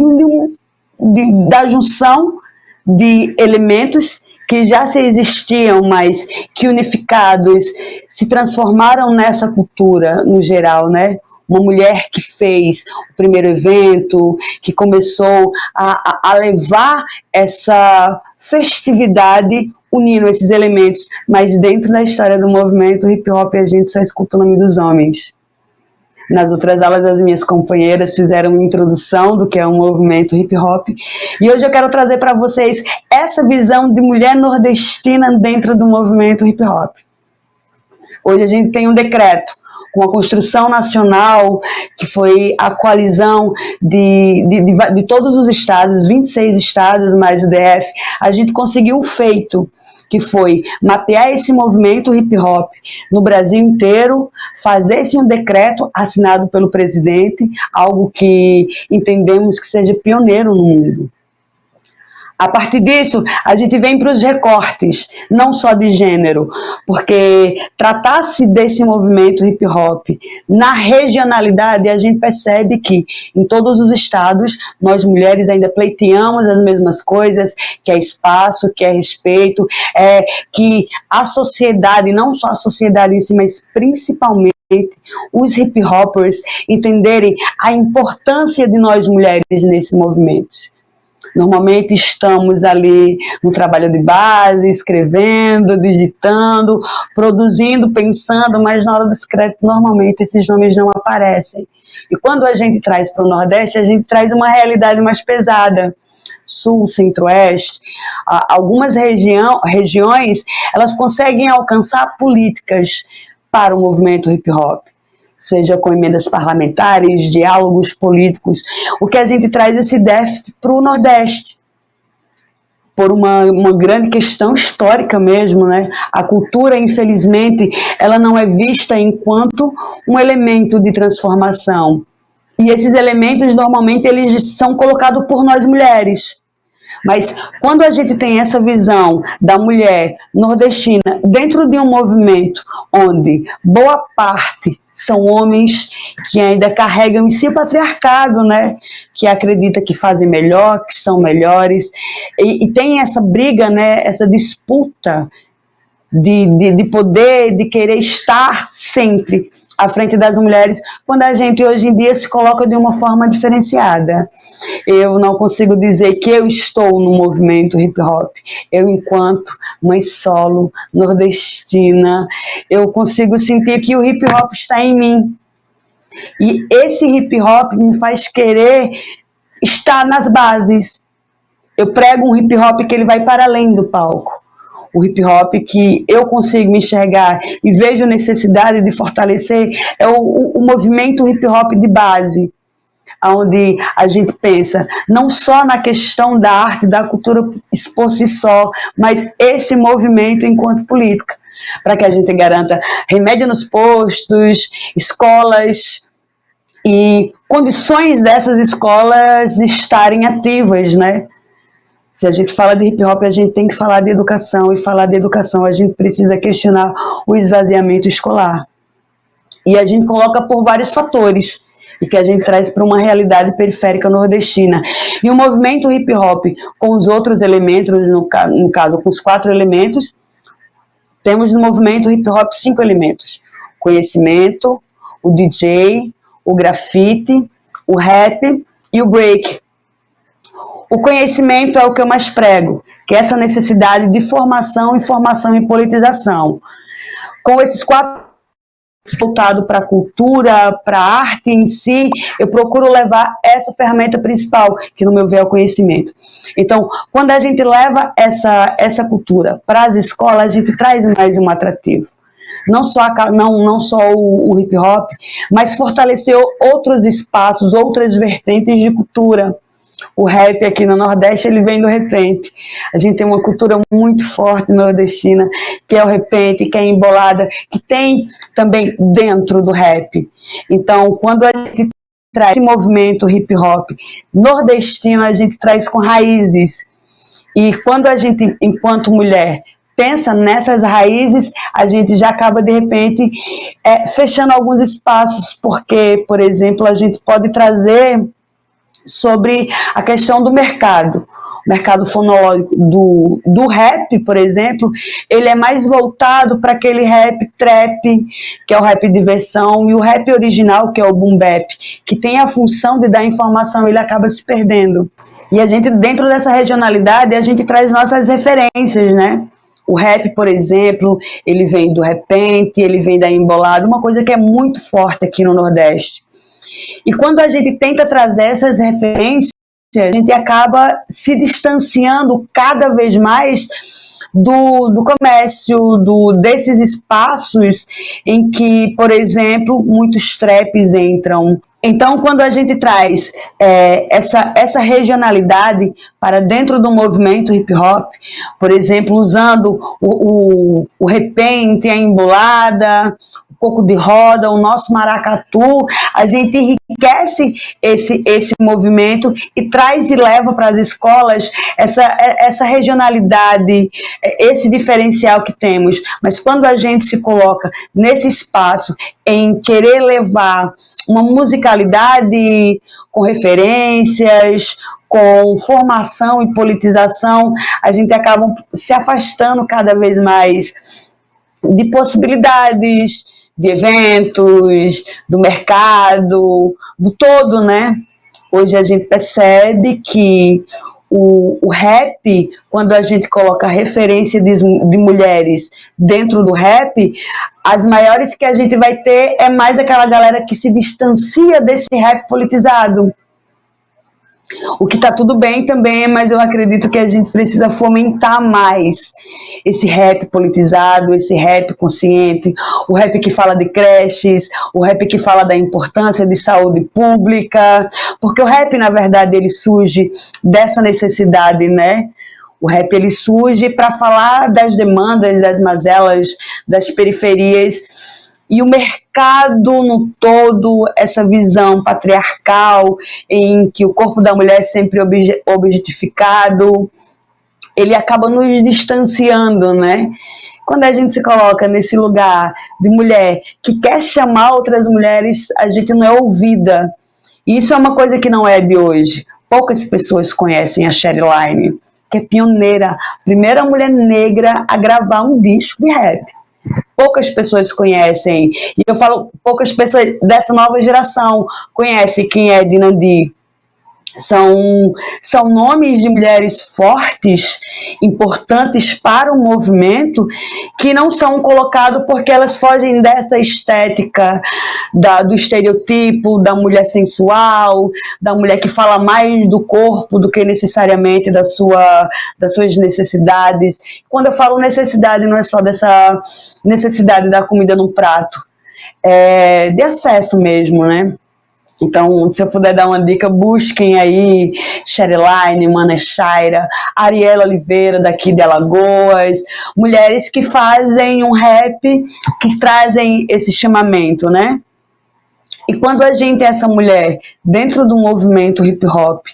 [SPEAKER 5] da junção de elementos que já se existiam, mas que unificados se transformaram nessa cultura no geral, né? Uma mulher que fez o primeiro evento, que começou a levar essa festividade unindo esses elementos, mas dentro da história do movimento hip hop a gente só escuta o nome dos homens. Nas outras aulas, as minhas companheiras fizeram uma introdução do que é o movimento hip hop. E hoje eu quero trazer para vocês essa visão de mulher nordestina dentro do movimento hip hop. Hoje a gente tem um decreto com a construção nacional, que foi a coalizão de todos os estados, 26 estados mais o DF. A gente conseguiu um feito, que foi mapear esse movimento hip hop no Brasil inteiro, fazer esse um decreto assinado pelo presidente, algo que entendemos que seja pioneiro no mundo. A partir disso, a gente vem para os recortes, não só de gênero, porque tratar-se desse movimento hip hop na regionalidade, a gente percebe que em todos os estados, nós mulheres ainda pleiteamos as mesmas coisas, que é espaço, que é respeito, que a sociedade, não só a sociedade em si, mas principalmente os hip hoppers entenderem a importância de nós mulheres nesses movimentos. Normalmente estamos ali no trabalho de base, escrevendo, digitando, produzindo, pensando, mas na hora do secreto, normalmente esses nomes não aparecem. E quando a gente traz para o Nordeste, a gente traz uma realidade mais pesada. Sul, Centro-Oeste, algumas regiões, elas conseguem alcançar políticas para o movimento hip-hop, seja com emendas parlamentares, diálogos políticos. O que a gente traz esse déficit para o Nordeste, por uma grande questão histórica mesmo, né? A cultura, infelizmente, ela não é vista enquanto um elemento de transformação. E esses elementos, normalmente, eles são colocados por nós mulheres. Mas quando a gente tem essa visão da mulher nordestina dentro de um movimento onde boa parte são homens que ainda carregam em si o patriarcado, né? Que acredita que fazem melhor, que são melhores, e tem essa briga, né? Essa disputa de poder, de querer estar sempre à frente das mulheres, quando a gente hoje em dia se coloca de uma forma diferenciada. Eu não consigo dizer que eu estou no movimento hip hop. Eu, enquanto mãe solo, nordestina, eu consigo sentir que o hip hop está em mim. E esse hip hop me faz querer estar nas bases. Eu prego um hip hop que ele vai para além do palco. O hip hop que eu consigo me enxergar e vejo necessidade de fortalecer é o movimento hip hop de base, onde a gente pensa não só na questão da arte, da cultura por si só, mas esse movimento enquanto política, para que a gente garanta remédio nos postos, escolas e condições dessas escolas de estarem ativas, né? Se a gente fala de hip hop, a gente tem que falar de educação, e falar de educação a gente precisa questionar o esvaziamento escolar. E a gente coloca por vários fatores, e que a gente traz para uma realidade periférica nordestina. E o movimento hip hop, com os outros elementos, no caso, com os 4 elementos, temos no movimento hip hop 5 elementos: conhecimento, o DJ, o grafite, o rap e o break. O conhecimento é o que eu mais prego, que é essa necessidade de formação, informação e politização. Com esses 4 voltado para a cultura, para a arte em si, eu procuro levar essa ferramenta principal, que no meu ver é o conhecimento. Então, quando a gente leva essa cultura para as escolas, a gente traz mais um atrativo. Não só o hip hop, mas fortalecer outros espaços, outras vertentes de cultura. O rap aqui no Nordeste, ele vem do repente. A gente tem uma cultura muito forte nordestina, que é o repente, que é a embolada, que tem também dentro do rap. Então, quando a gente traz esse movimento hip hop nordestino, a gente traz com raízes. E quando a gente, enquanto mulher, pensa nessas raízes, a gente já acaba, de repente, fechando alguns espaços, porque, por exemplo, a gente pode trazer sobre a questão do mercado. O mercado fonológico do rap, por exemplo, ele é mais voltado para aquele rap trap, que é o rap diversão, e o rap original, que é o boom bap, que tem a função de dar informação, ele acaba se perdendo. E a gente, dentro dessa regionalidade, a gente traz nossas referências, né? O rap, por exemplo, ele vem do repente, ele vem da embolada, uma coisa que é muito forte aqui no Nordeste. E quando a gente tenta trazer essas referências, a gente acaba se distanciando cada vez mais do comércio, desses espaços em que, por exemplo, muitos traps entram. Então, quando a gente traz essa regionalidade para dentro do movimento hip hop, por exemplo, usando o repente, a embolada, o coco de roda, o nosso maracatu, a gente enriquece esse movimento e traz e leva para as escolas essa regionalidade, esse diferencial que temos. Mas quando a gente se coloca nesse espaço em querer levar uma musicalidade com referências, com formação e politização, a gente acaba se afastando cada vez mais de possibilidades, de eventos, do mercado, do todo, né? Hoje a gente percebe que o rap, quando a gente coloca referência de mulheres dentro do rap, as maiores que a gente vai ter é mais aquela galera que se distancia desse rap politizado. O que está tudo bem também, mas eu acredito que a gente precisa fomentar mais esse rap politizado, esse rap consciente, o rap que fala de creches, o rap que fala da importância de saúde pública, porque o rap, na verdade, ele surge dessa necessidade, né? O rap, ele surge para falar das demandas, das mazelas, das periferias. E o mercado no todo, essa visão patriarcal em que o corpo da mulher é sempre objetificado, ele acaba nos distanciando, né? Quando a gente se coloca nesse lugar de mulher que quer chamar outras mulheres, a gente não é ouvida. E isso é uma coisa que não é de hoje. Poucas pessoas conhecem a Sherline, que é pioneira, primeira mulher negra a gravar um disco de rap. Poucas pessoas conhecem, e eu falo, poucas pessoas dessa nova geração conhecem quem é Dinandi. São nomes de mulheres fortes, importantes para o movimento, que não são colocados porque elas fogem dessa estética do estereotipo da mulher sensual, da mulher que fala mais do corpo do que necessariamente das suas necessidades. Quando eu falo necessidade, não é só dessa necessidade da comida no prato, é de acesso mesmo, né? Então, se eu puder dar uma dica, busquem aí Sherline, Mana Shaira, Ariela Oliveira, daqui de Alagoas, mulheres que fazem um rap, que trazem esse chamamento, né? E quando a gente é essa mulher dentro do movimento hip hop,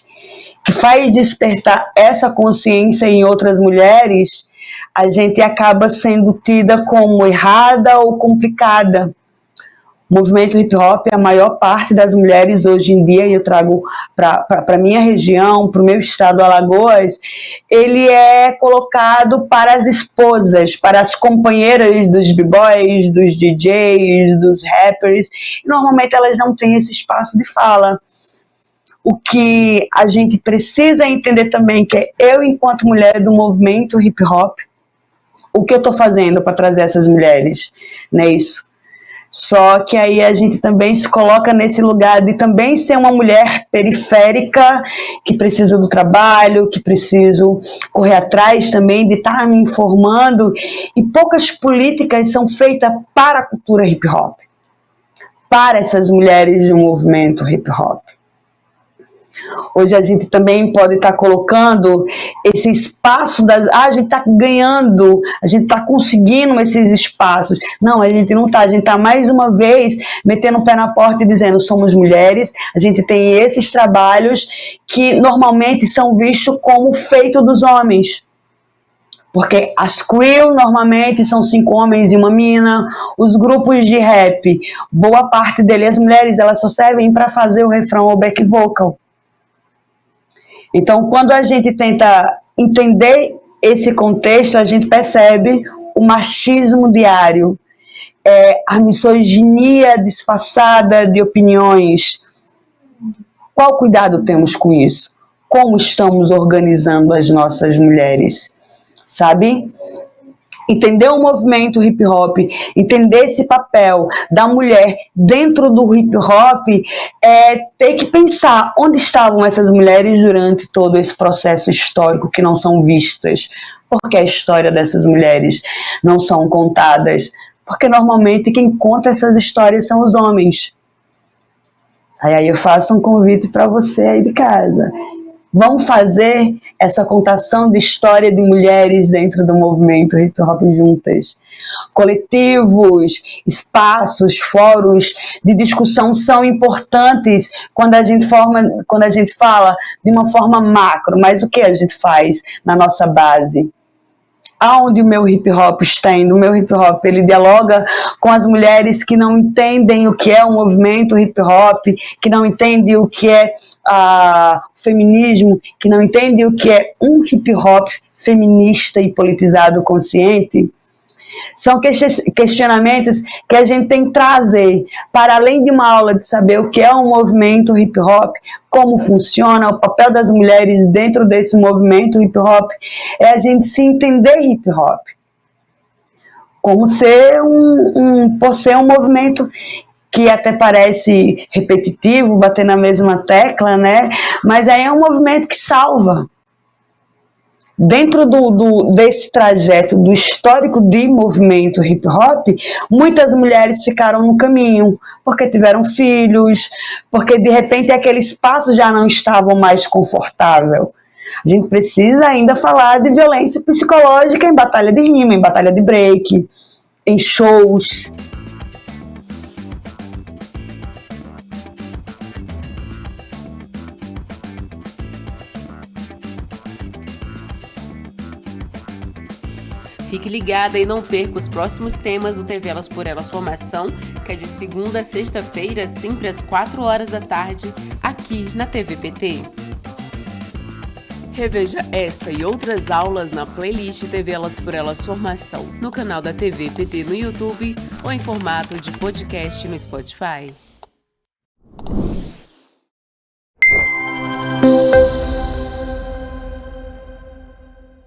[SPEAKER 5] que faz despertar essa consciência em outras mulheres, a gente acaba sendo tida como errada ou complicada. O movimento hip hop, a maior parte das mulheres hoje em dia, e eu trago para a minha região, para o meu estado, Alagoas, ele é colocado para as esposas, para as companheiras dos b-boys, dos DJs, dos rappers, e normalmente elas não têm esse espaço de fala. O que a gente precisa entender também, que é eu, enquanto mulher do movimento hip hop, o que eu estou fazendo para trazer essas mulheres, não é isso? Só que aí a gente também se coloca nesse lugar de também ser uma mulher periférica, que precisa do trabalho, que preciso correr atrás também de estar me informando, e poucas políticas são feitas para a cultura hip hop, para essas mulheres do movimento hip hop. Hoje a gente também pode estar colocando esse espaço a gente está ganhando, a gente está conseguindo esses espaços. Não, a gente não está, a gente está mais uma vez metendo o pé na porta e dizendo, somos mulheres, a gente tem esses trabalhos que normalmente são vistos como feito dos homens. Porque as crew normalmente são 5 homens e uma mina, os grupos de rap, boa parte deles, as mulheres, elas só servem para fazer o refrão ou back vocal. Então, quando a gente tenta entender esse contexto, a gente percebe o machismo diário, a misoginia disfarçada de opiniões. Qual cuidado temos com isso? Como estamos organizando as nossas mulheres? Sabe? Entender o movimento hip hop, entender esse papel da mulher dentro do hip hop, é ter que pensar onde estavam essas mulheres durante todo esse processo histórico que não são vistas. Por que a história dessas mulheres não são contadas? Porque normalmente quem conta essas histórias são os homens. Aí eu faço um convite para você aí de casa. Vamos fazer essa contação de história de mulheres dentro do movimento hip hop juntas. Coletivos, espaços, fóruns de discussão são importantes quando a gente fala de uma forma macro, mas o que a gente faz na nossa base? Aonde o meu hip hop está indo? O meu hip hop, ele dialoga com as mulheres que não entendem o que é o movimento hip hop, que não entendem o que é feminismo, que não entendem o que é um hip hop feminista e politizado consciente. São questionamentos que a gente tem que trazer para além de uma aula de saber o que é um movimento hip hop, como funciona, o papel das mulheres dentro desse movimento hip hop, é a gente se entender hip hop. Como ser por ser um movimento que até parece repetitivo, bater na mesma tecla, né? Mas aí é um movimento que salva. Dentro desse trajeto do histórico de movimento hip hop, muitas mulheres ficaram no caminho, porque tiveram filhos, porque de repente aquele espaço já não estava mais confortável. A gente precisa ainda falar de violência psicológica em batalha de rima, em batalha de break, em shows.
[SPEAKER 6] Fique ligada e não perca os próximos temas do TV Elas por Elas Formação, que é de segunda a sexta-feira, sempre às 4 horas da tarde, aqui na TV PT. Reveja esta e outras aulas na playlist TV Elas por Elas Formação, no canal da TV PT no YouTube ou em formato de podcast no Spotify.